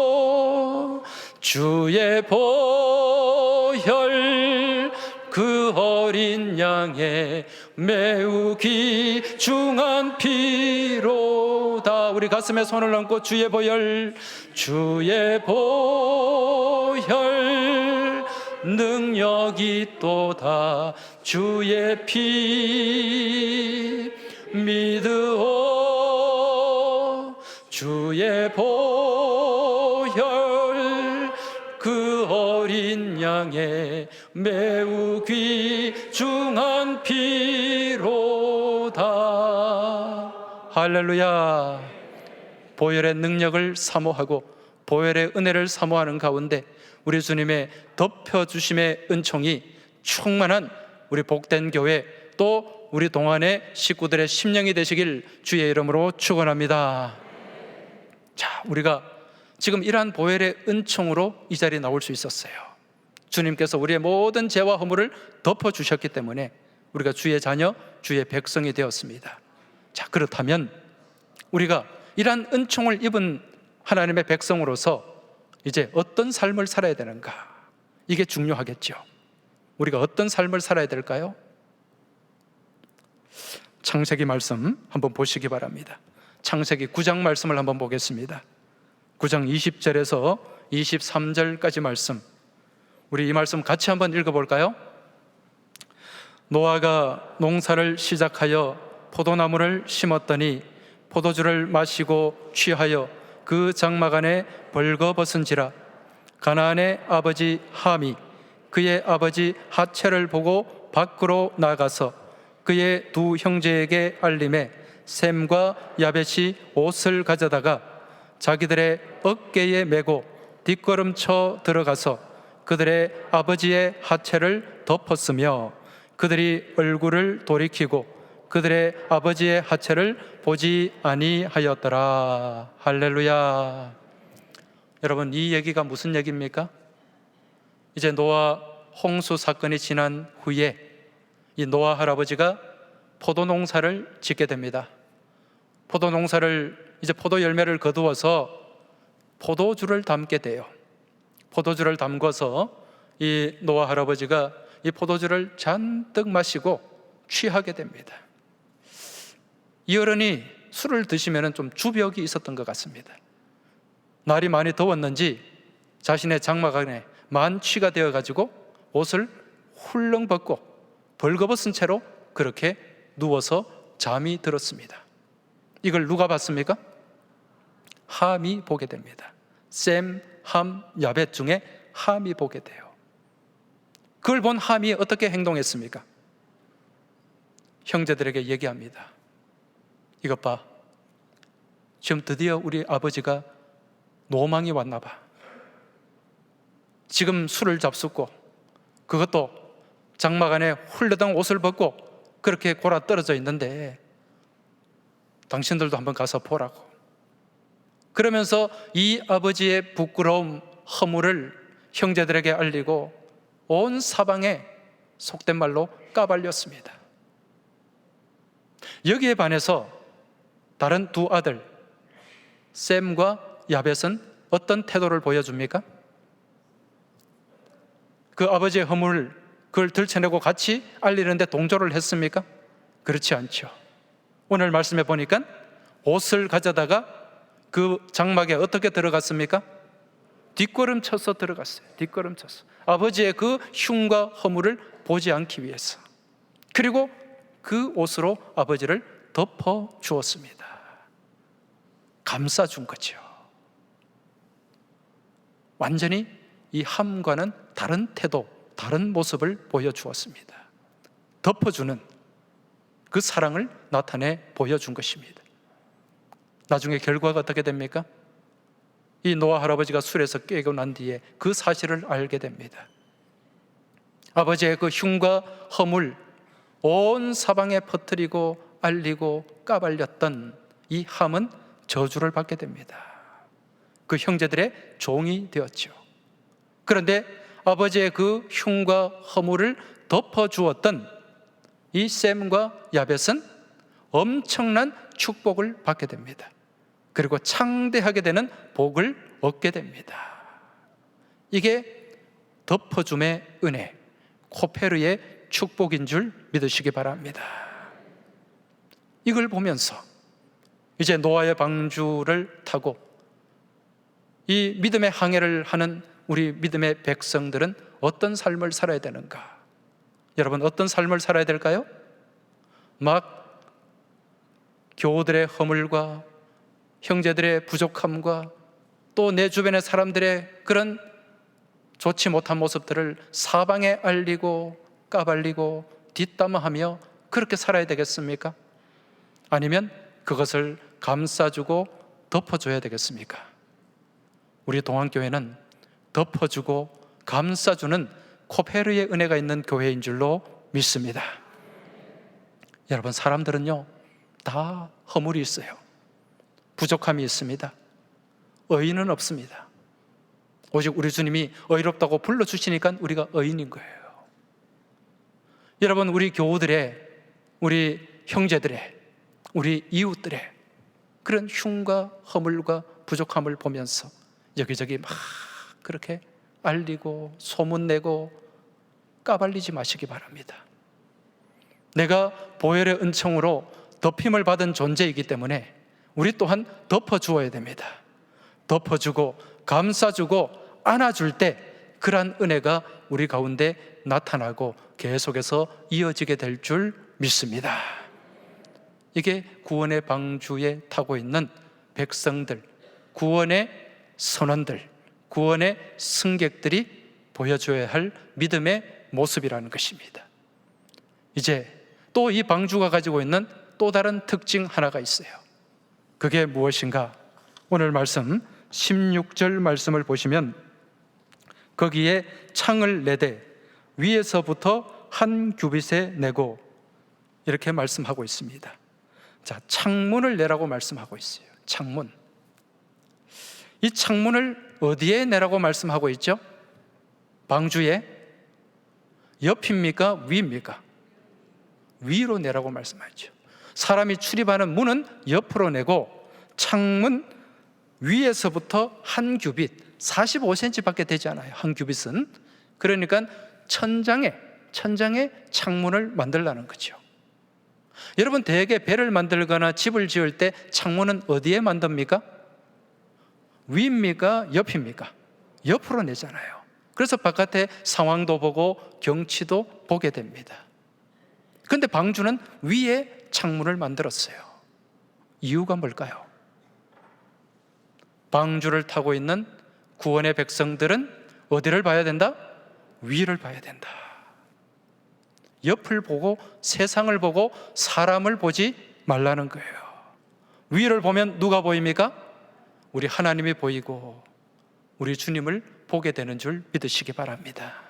주의 보혈 그 어린 양의 매우 귀중한 피로다. 우리 가슴에 손을 얹고 주의 보혈 능력이 또다 주의 피 믿으오 주의 보혈 그 어린 양의 매우 귀중한 피로다. 할렐루야. 보혈의 능력을 사모하고 보혈의 은혜를 사모하는 가운데 우리 주님의 덮여주심의 은총이 충만한 우리 복된 교회 또 우리 동안의 식구들의 심령이 되시길 주의 이름으로 축원합니다. 자, 우리가 지금 이러한 보혈의 은총으로 이 자리에 나올 수 있었어요. 주님께서 우리의 모든 죄와 허물을 덮어주셨기 때문에 우리가 주의 자녀, 주의 백성이 되었습니다. 자, 그렇다면 우리가 이러한 은총을 입은 하나님의 백성으로서 이제 어떤 삶을 살아야 되는가? 이게 중요하겠죠. 우리가 어떤 삶을 살아야 될까요? 창세기 말씀 한번 보시기 바랍니다. 창세기 9장 말씀을 한번 보겠습니다. 9장 20절에서 23절까지 말씀, 우리 이 말씀 같이 한번 읽어볼까요? 노아가 농사를 시작하여 포도나무를 심었더니 포도주를 마시고 취하여 그 장막 안에 벌거벗은지라. 가나안의 아버지 함이 그의 아버지 핫체를 보고 밖으로 나가서 그의 두 형제에게 알림해 셈과 야벳이 옷을 가져다가 자기들의 어깨에 메고 뒷걸음쳐 들어가서 그들의 아버지의 핫체를 덮었으며 그들이 얼굴을 돌이키고 그들의 아버지의 하체를 보지 아니하였더라. 할렐루야. 여러분, 이 얘기가 무슨 얘기입니까? 이제 노아 홍수 사건이 지난 후에 이 노아 할아버지가 포도농사를 짓게 됩니다. 포도농사를 이제 포도 열매를 거두어서 포도주를 담게 돼요. 포도주를 담궈서 이 노아 할아버지가 이 포도주를 잔뜩 마시고 취하게 됩니다. 이 어른이 술을 드시면 좀 주벽이 있었던 것 같습니다. 날이 많이 더웠는지 자신의 장막 안에 만취가 되어가지고 옷을 훌렁 벗고 벌거벗은 채로 그렇게 누워서 잠이 들었습니다. 이걸 누가 봤습니까? 함이 보게 됩니다. 셈, 함, 야벳 중에 함이 보게 돼요. 그걸 본 함이 어떻게 행동했습니까? 형제들에게 얘기합니다. 이것 봐, 지금 드디어 우리 아버지가 노망이 왔나 봐. 지금 술을 잡숫고, 그것도 장막 안에 훌르덩 옷을 벗고 그렇게 골아 떨어져 있는데 당신들도 한번 가서 보라고. 그러면서 이 아버지의 부끄러움, 허물을 형제들에게 알리고 온 사방에 속된 말로 까발렸습니다. 여기에 반해서 다른 두 아들 셈과 야벳은 어떤 태도를 보여줍니까? 그 아버지의 허물을 그걸 들춰내고 같이 알리는데 동조를 했습니까? 그렇지 않죠. 오늘 말씀해 보니까 옷을 가져다가 그 장막에 어떻게 들어갔습니까? 뒷걸음쳐서 들어갔어요. 뒷걸음쳐서 아버지의 그 흉과 허물을 보지 않기 위해서. 그리고 그 옷으로 아버지를 덮어 주었습니다. 감싸준 거죠. 완전히 이 함과는 다른 태도, 다른 모습을 보여주었습니다. 덮어주는 그 사랑을 나타내 보여준 것입니다. 나중에 결과가 어떻게 됩니까? 이 노아 할아버지가 술에서 깨고 난 뒤에 그 사실을 알게 됩니다. 아버지의 그 흉과 허물 온 사방에 퍼뜨리고 알리고 까발렸던 이 함은 저주를 받게 됩니다. 그 형제들의 종이 되었죠. 그런데 아버지의 그 흉과 허물을 덮어주었던 이 셈과 야벳은 엄청난 축복을 받게 됩니다. 그리고 창대하게 되는 복을 얻게 됩니다. 이게 덮어줌의 은혜, 코페르의 축복인 줄 믿으시기 바랍니다. 이걸 보면서 이제 노아의 방주를 타고 이 믿음의 항해를 하는 우리 믿음의 백성들은 어떤 삶을 살아야 되는가? 여러분, 어떤 삶을 살아야 될까요? 막 교우들의 허물과 형제들의 부족함과 또 내 주변의 사람들의 그런 좋지 못한 모습들을 사방에 알리고 까발리고 뒷담화하며 그렇게 살아야 되겠습니까? 아니면 그것을 감싸주고 덮어줘야 되겠습니까? 우리 동안교회는 덮어주고 감싸주는 코페르의 은혜가 있는 교회인 줄로 믿습니다. 여러분, 사람들은요 다 허물이 있어요. 부족함이 있습니다. 의인은 없습니다. 오직 우리 주님이 의롭다고 불러주시니까 우리가 의인인 거예요. 여러분, 우리 교우들의, 우리 형제들의, 우리 이웃들의 그런 흉과 허물과 부족함을 보면서 여기저기 막 그렇게 알리고 소문내고 까발리지 마시기 바랍니다. 내가 보혈의 은총으로 덮임을 받은 존재이기 때문에 우리 또한 덮어주어야 됩니다. 덮어주고 감싸주고 안아줄 때 그러한 은혜가 우리 가운데 나타나고 계속해서 이어지게 될 줄 믿습니다. 이게 구원의 방주에 타고 있는 백성들, 구원의 선원들, 구원의 승객들이 보여줘야 할 믿음의 모습이라는 것입니다. 이제 또 이 방주가 가지고 있는 또 다른 특징 하나가 있어요. 그게 무엇인가? 오늘 말씀 16절 말씀을 보시면 거기에 창을 내되 위에서부터 한 규빗에 내고 이렇게 말씀하고 있습니다. 자, 창문을 내라고 말씀하고 있어요. 창문. 이 창문을 어디에 내라고 말씀하고 있죠? 방주에 옆입니까? 위입니까? 위로 내라고 말씀하죠. 사람이 출입하는 문은 옆으로 내고 창문 위에서부터 한 규빗, 45cm밖에 되지 않아요. 한 규빗은. 그러니까 천장에 창문을 만들라는 거죠. 여러분, 대개 배를 만들거나 집을 지을 때 창문은 어디에 만듭니까? 위입니까? 옆입니까? 옆으로 내잖아요. 그래서 바깥에 상황도 보고 경치도 보게 됩니다. 그런데 방주는 위에 창문을 만들었어요. 이유가 뭘까요? 방주를 타고 있는 구원의 백성들은 어디를 봐야 된다? 위를 봐야 된다. 옆을 보고 세상을 보고 사람을 보지 말라는 거예요. 위를 보면 누가 보입니까? 우리 하나님이 보이고 우리 주님을 보게 되는 줄 믿으시기 바랍니다.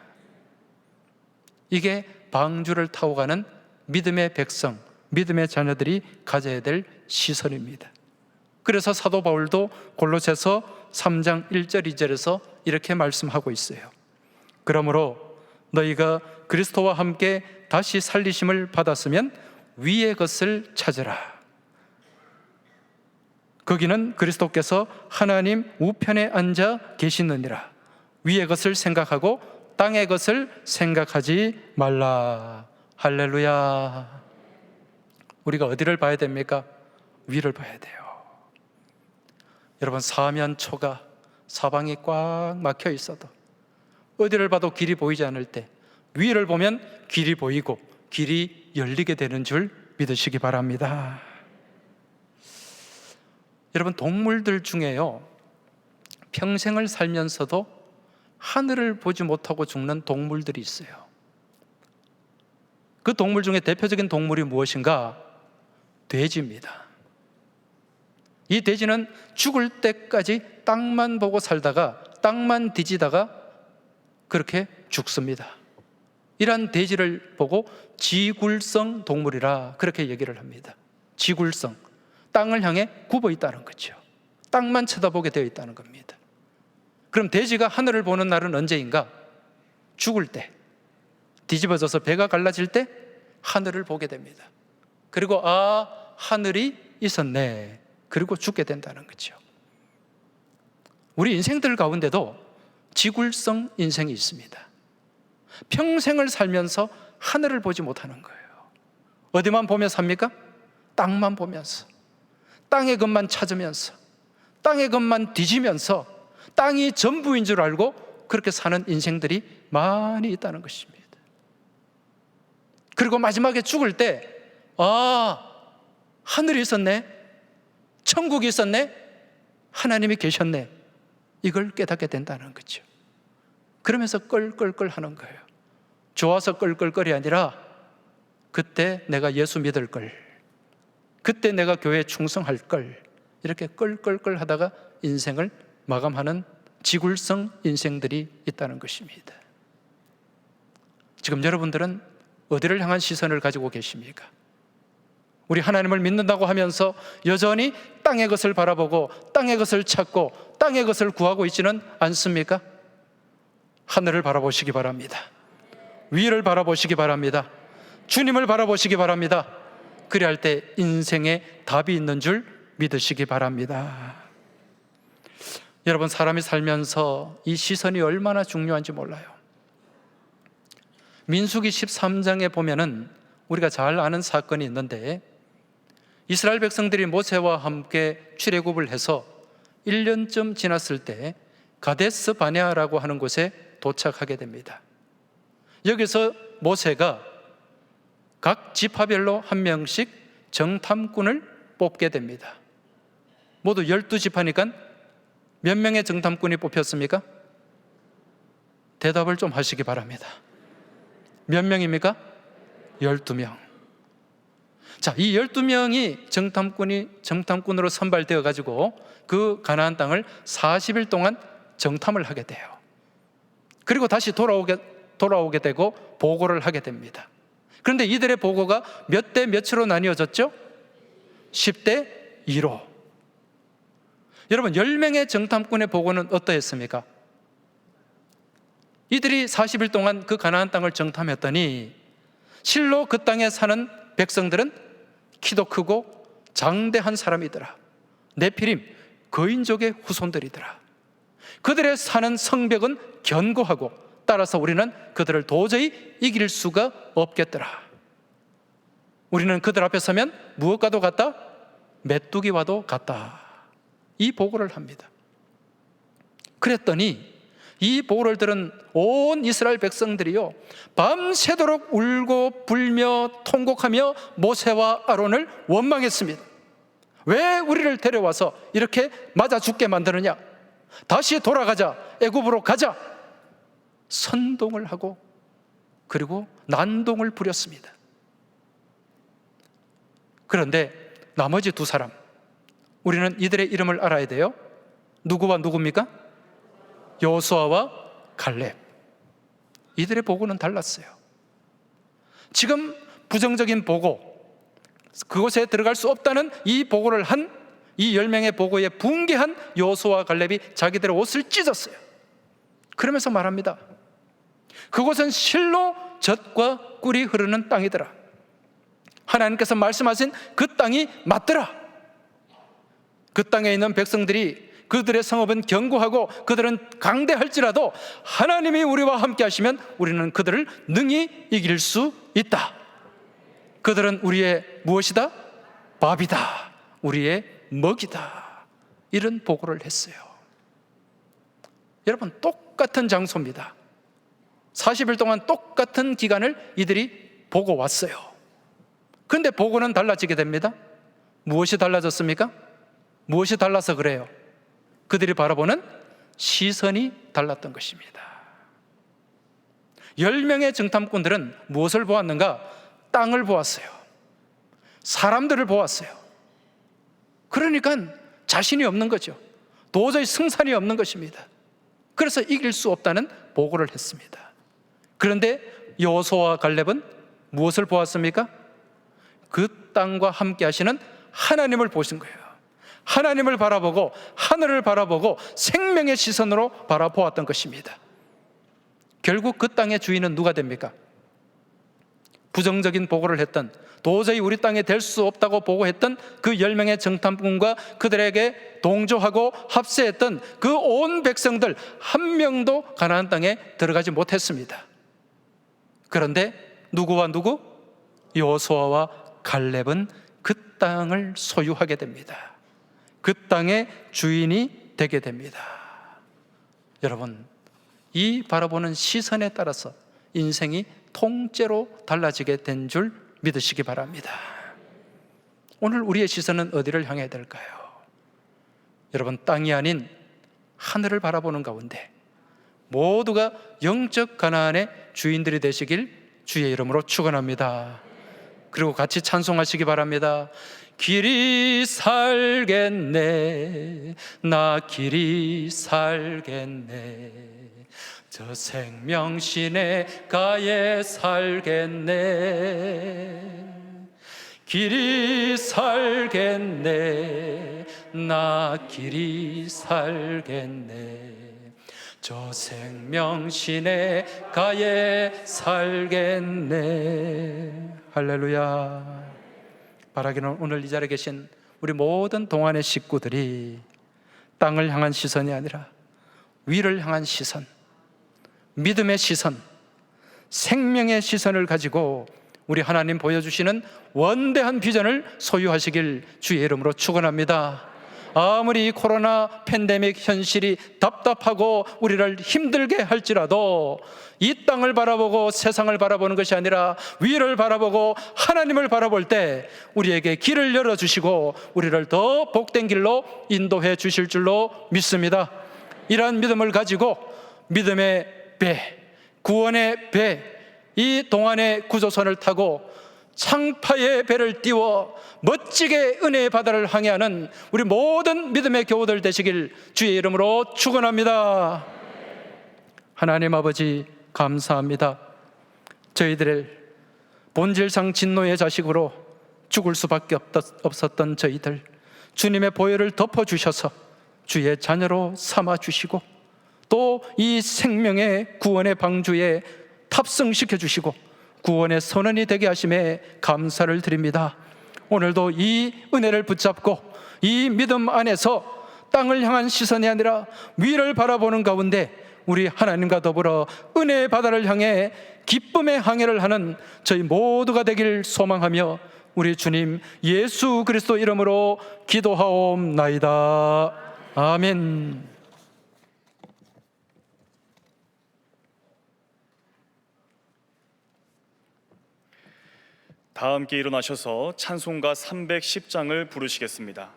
이게 방주를 타고 가는 믿음의 백성, 믿음의 자녀들이 가져야 될 시선입니다. 그래서 사도 바울도 골로새서 3장 1절 2절에서 이렇게 말씀하고 있어요. 그러므로 너희가 그리스도와 함께 다시 살리심을 받았으면 위의 것을 찾으라. 거기는 그리스도께서 하나님 우편에 앉아 계시느니라. 위의 것을 생각하고 땅의 것을 생각하지 말라. 할렐루야. 우리가 어디를 봐야 됩니까? 위를 봐야 돼요. 여러분, 사면초가 사방이 꽉 막혀 있어도 어디를 봐도 길이 보이지 않을 때 위를 보면 길이 보이고 길이 열리게 되는 줄 믿으시기 바랍니다. 여러분, 동물들 중에요, 평생을 살면서도 하늘을 보지 못하고 죽는 동물들이 있어요. 그 동물 중에 대표적인 동물이 무엇인가? 돼지입니다. 이 돼지는 죽을 때까지 땅만 보고 살다가 땅만 뒤지다가 그렇게 죽습니다. 이러한 돼지를 보고 지굴성 동물이라 그렇게 얘기를 합니다. 지굴성, 땅을 향해 굽어 있다는 거죠. 땅만 쳐다보게 되어 있다는 겁니다. 그럼 돼지가 하늘을 보는 날은 언제인가? 죽을 때, 뒤집어져서 배가 갈라질 때 하늘을 보게 됩니다. 그리고 아, 하늘이 있었네, 그리고 죽게 된다는 거죠. 우리 인생들 가운데도 지굴성 인생이 있습니다. 평생을 살면서 하늘을 보지 못하는 거예요. 어디만 보며 삽니까? 땅만 보면서, 땅의 것만 찾으면서, 땅의 것만 뒤지면서 땅이 전부인 줄 알고 그렇게 사는 인생들이 많이 있다는 것입니다. 그리고 마지막에 죽을 때 아, 하늘이 있었네, 천국이 있었네, 하나님이 계셨네, 이걸 깨닫게 된다는 거죠. 그러면서 껄껄껄 하는 거예요. 좋아서 껄껄껄이 아니라 그때 내가 예수 믿을 걸, 그때 내가 교회에 충성할 걸, 이렇게 껄껄껄 하다가 인생을 마감하는 지굴성 인생들이 있다는 것입니다. 지금 여러분들은 어디를 향한 시선을 가지고 계십니까? 우리 하나님을 믿는다고 하면서 여전히 땅의 것을 바라보고 땅의 것을 찾고 땅의 것을 구하고 있지는 않습니까? 하늘을 바라보시기 바랍니다. 위를 바라보시기 바랍니다. 주님을 바라보시기 바랍니다. 그래야 할 때 인생에 답이 있는 줄 믿으시기 바랍니다. 여러분, 사람이 살면서 이 시선이 얼마나 중요한지 몰라요. 민수기 13장에 보면은 우리가 잘 아는 사건이 있는데, 이스라엘 백성들이 모세와 함께 출애굽을 해서 1년쯤 지났을 때 가데스 바네아라고 하는 곳에 도착하게 됩니다. 여기서 모세가 각 지파별로 한 명씩 정탐꾼을 뽑게 됩니다. 모두 12지파니까 몇 명의 정탐꾼이 뽑혔습니까? 대답을 좀 하시기 바랍니다. 몇 명입니까? 12명. 자, 이 12명이 정탐꾼으로 선발되어 가지고 그 가나안 땅을 40일 동안 정탐을 하게 돼요. 그리고 다시 돌아오게 되고 보고를 하게 됩니다. 그런데 이들의 보고가 몇 대 몇으로 나뉘어졌죠? 10대 2로. 여러분, 10명의 정탐꾼의 보고는 어떠했습니까? 이들이 40일 동안 그 가나안 땅을 정탐했더니 실로 그 땅에 사는 백성들은 키도 크고 장대한 사람이더라. 네피림, 거인족의 후손들이더라. 그들의 사는 성벽은 견고하고 따라서 우리는 그들을 도저히 이길 수가 없겠더라. 우리는 그들 앞에 서면 무엇과도 같다? 메뚜기와도 같다. 이 보고를 합니다. 그랬더니 이 보고를 들은 온 이스라엘 백성들이요, 밤새도록 울고 불며 통곡하며 모세와 아론을 원망했습니다. 왜 우리를 데려와서 이렇게 맞아 죽게 만드느냐? 다시 돌아가자, 애굽으로 가자. 선동을 하고 그리고 난동을 부렸습니다. 그런데 나머지 두 사람, 우리는 이들의 이름을 알아야 돼요. 누구와 누구입니까? 여호수아와 갈렙. 이들의 보고는 달랐어요. 지금 부정적인 보고, 그곳에 들어갈 수 없다는 이 보고를 한 이 10명의 보고에 붕괴한 여호수아와 갈렙이 자기들의 옷을 찢었어요. 그러면서 말합니다. 그곳은 실로 젖과 꿀이 흐르는 땅이더라. 하나님께서 말씀하신 그 땅이 맞더라. 그 땅에 있는 백성들이, 그들의 성읍은 견고하고 그들은 강대할지라도 하나님이 우리와 함께 하시면 우리는 그들을 능히 이길 수 있다. 그들은 우리의 무엇이다? 밥이다. 우리의 먹이다. 이런 보고를 했어요. 여러분, 똑같은 장소입니다. 40일 동안 똑같은 기간을 이들이 보고 왔어요. 그런데 보고는 달라지게 됩니다. 무엇이 달라졌습니까? 무엇이 달라서 그래요? 그들이 바라보는 시선이 달랐던 것입니다. 10명의 정탐꾼들은 무엇을 보았는가? 땅을 보았어요. 사람들을 보았어요. 그러니까 자신이 없는 거죠. 도저히 승산이 없는 것입니다. 그래서 이길 수 없다는 보고를 했습니다. 그런데 여호수아와 갈렙은 무엇을 보았습니까? 그 땅과 함께 하시는 하나님을 보신 거예요. 하나님을 바라보고 하늘을 바라보고 생명의 시선으로 바라보았던 것입니다. 결국 그 땅의 주인은 누가 됩니까? 부정적인 보고를 했던, 도저히 우리 땅에 될 수 없다고 보고했던 그 10명의 정탐꾼과 그들에게 동조하고 합세했던 그 온 백성들 한 명도 가나안 땅에 들어가지 못했습니다. 그런데 누구와 누구? 여호수아와 갈렙은 그 땅을 소유하게 됩니다. 그 땅의 주인이 되게 됩니다. 여러분, 이 바라보는 시선에 따라서 인생이 통째로 달라지게 된 줄 믿으시기 바랍니다. 오늘 우리의 시선은 어디를 향해야 될까요? 여러분, 땅이 아닌 하늘을 바라보는 가운데 모두가 영적 가나안의 주인들이 되시길 주의 이름으로 축원합니다. 그리고 같이 찬송하시기 바랍니다. 길이 살겠네, 나 길이 살겠네, 저 생명신의 가에 살겠네. 길이 살겠네, 나 길이 살겠네, 저 생명신의 가에 살겠네. 할렐루야. 바라기는 오늘 이 자리에 계신 우리 모든 동안의 식구들이 땅을 향한 시선이 아니라 위를 향한 시선, 믿음의 시선, 생명의 시선을 가지고 우리 하나님 보여주시는 원대한 비전을 소유하시길 주의 이름으로 축원합니다. 아무리 이 코로나 팬데믹 현실이 답답하고 우리를 힘들게 할지라도 이 땅을 바라보고 세상을 바라보는 것이 아니라 위를 바라보고 하나님을 바라볼 때 우리에게 길을 열어주시고 우리를 더 복된 길로 인도해 주실 줄로 믿습니다. 이러한 믿음을 가지고 믿음의 배, 구원의 배, 이 동안의 구조선을 타고 창파의 배를 띄워 멋지게 은혜의 바다를 항해하는 우리 모든 믿음의 교우들 되시길 주의 이름으로 축원합니다. 하나님 아버지, 감사합니다. 저희들을 본질상 진노의 자식으로 죽을 수밖에 없었던 저희들, 주님의 보혈을 덮어주셔서 주의 자녀로 삼아주시고 또 이 생명의 구원의 방주에 탑승시켜 주시고 구원의 선언이 되게 하심에 감사를 드립니다. 오늘도 이 은혜를 붙잡고 이 믿음 안에서 땅을 향한 시선이 아니라 위를 바라보는 가운데 우리 하나님과 더불어 은혜의 바다를 향해 기쁨의 항해를 하는 저희 모두가 되길 소망하며 우리 주님 예수 그리스도 이름으로 기도하옵나이다. 아멘. 다 함께 일어나셔서 찬송가 310장을 부르시겠습니다.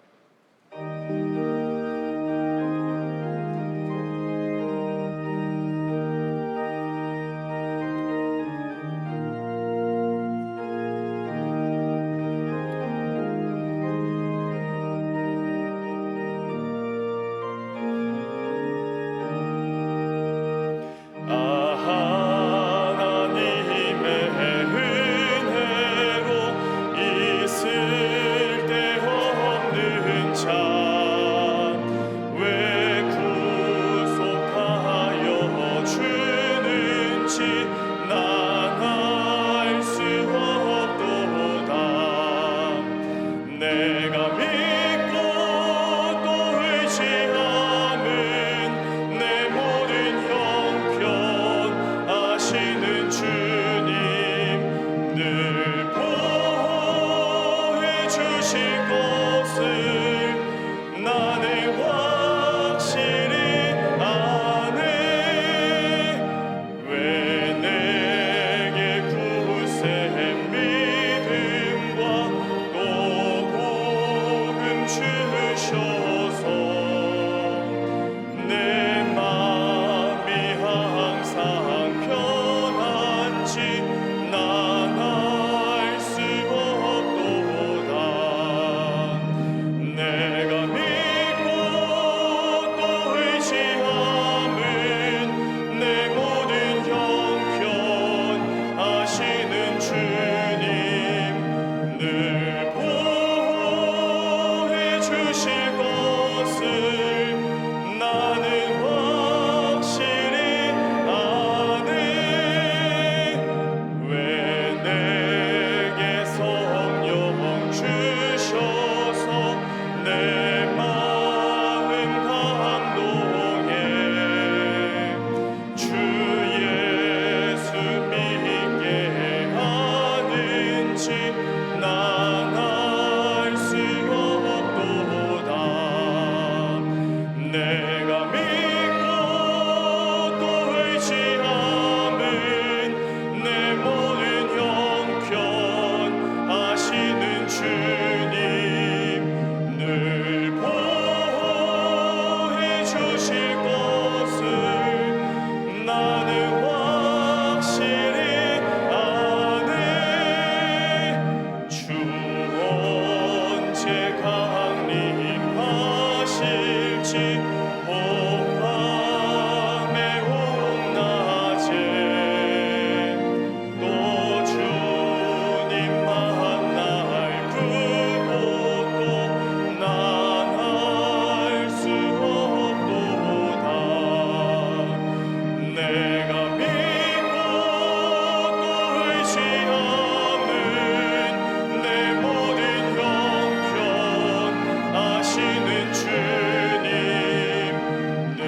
내가 믿고 또 의지함은 내 모든 형편하시는 주님 늘 보호해 주실 것을 나는 확실히 아네. 주 언제 강림하실지 밤에 온낮에 또 주님 만날 그곳도 난 알 수 없도다. 내가 믿고 또 의지함은 내 모든 형편 아시는 주님 늘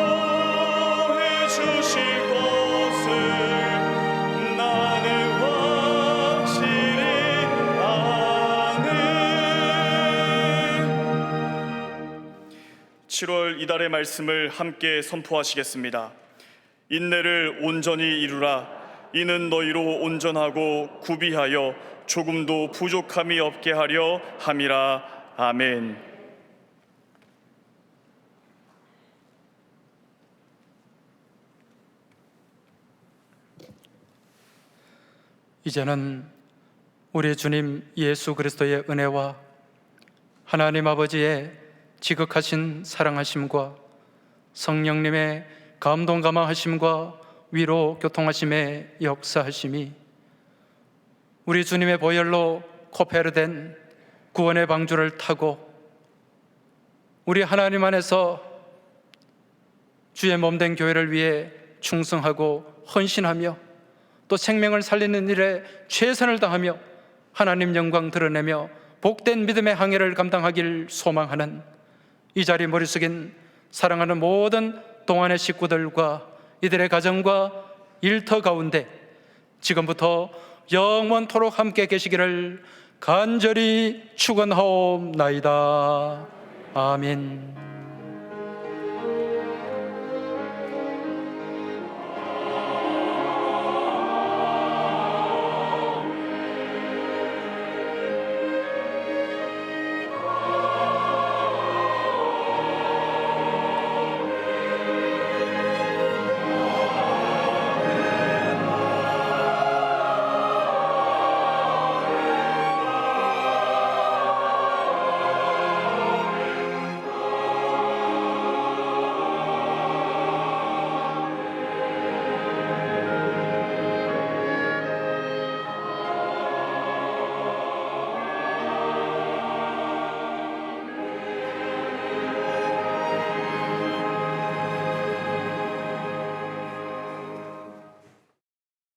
보호해 주실 것을 나는 확실히 아네. 7월 이달의 말씀을 함께 선포하시겠습니다. 인내를 온전히 이루라. 이는 너희로 온전하고 구비하여 조금도 부족함이 없게 하려 함이라. 아멘. 이제는 우리 주님 예수 그리스도의 은혜와 하나님 아버지의 지극하신 사랑하심과 성령님의 감동 감화하심과 위로 교통하심의 역사하심이 우리 주님의 보혈로 코페르된 구원의 방주를 타고 우리 하나님 안에서 주의 몸된 교회를 위해 충성하고 헌신하며 또 생명을 살리는 일에 최선을 다하며 하나님 영광 드러내며 복된 믿음의 항해를 감당하길 소망하는 이 자리 머리 숙인 사랑하는 모든 동안의 식구들과 이들의 가정과 일터 가운데 지금부터 영원토록 함께 계시기를 간절히 축원하옵나이다. 아멘.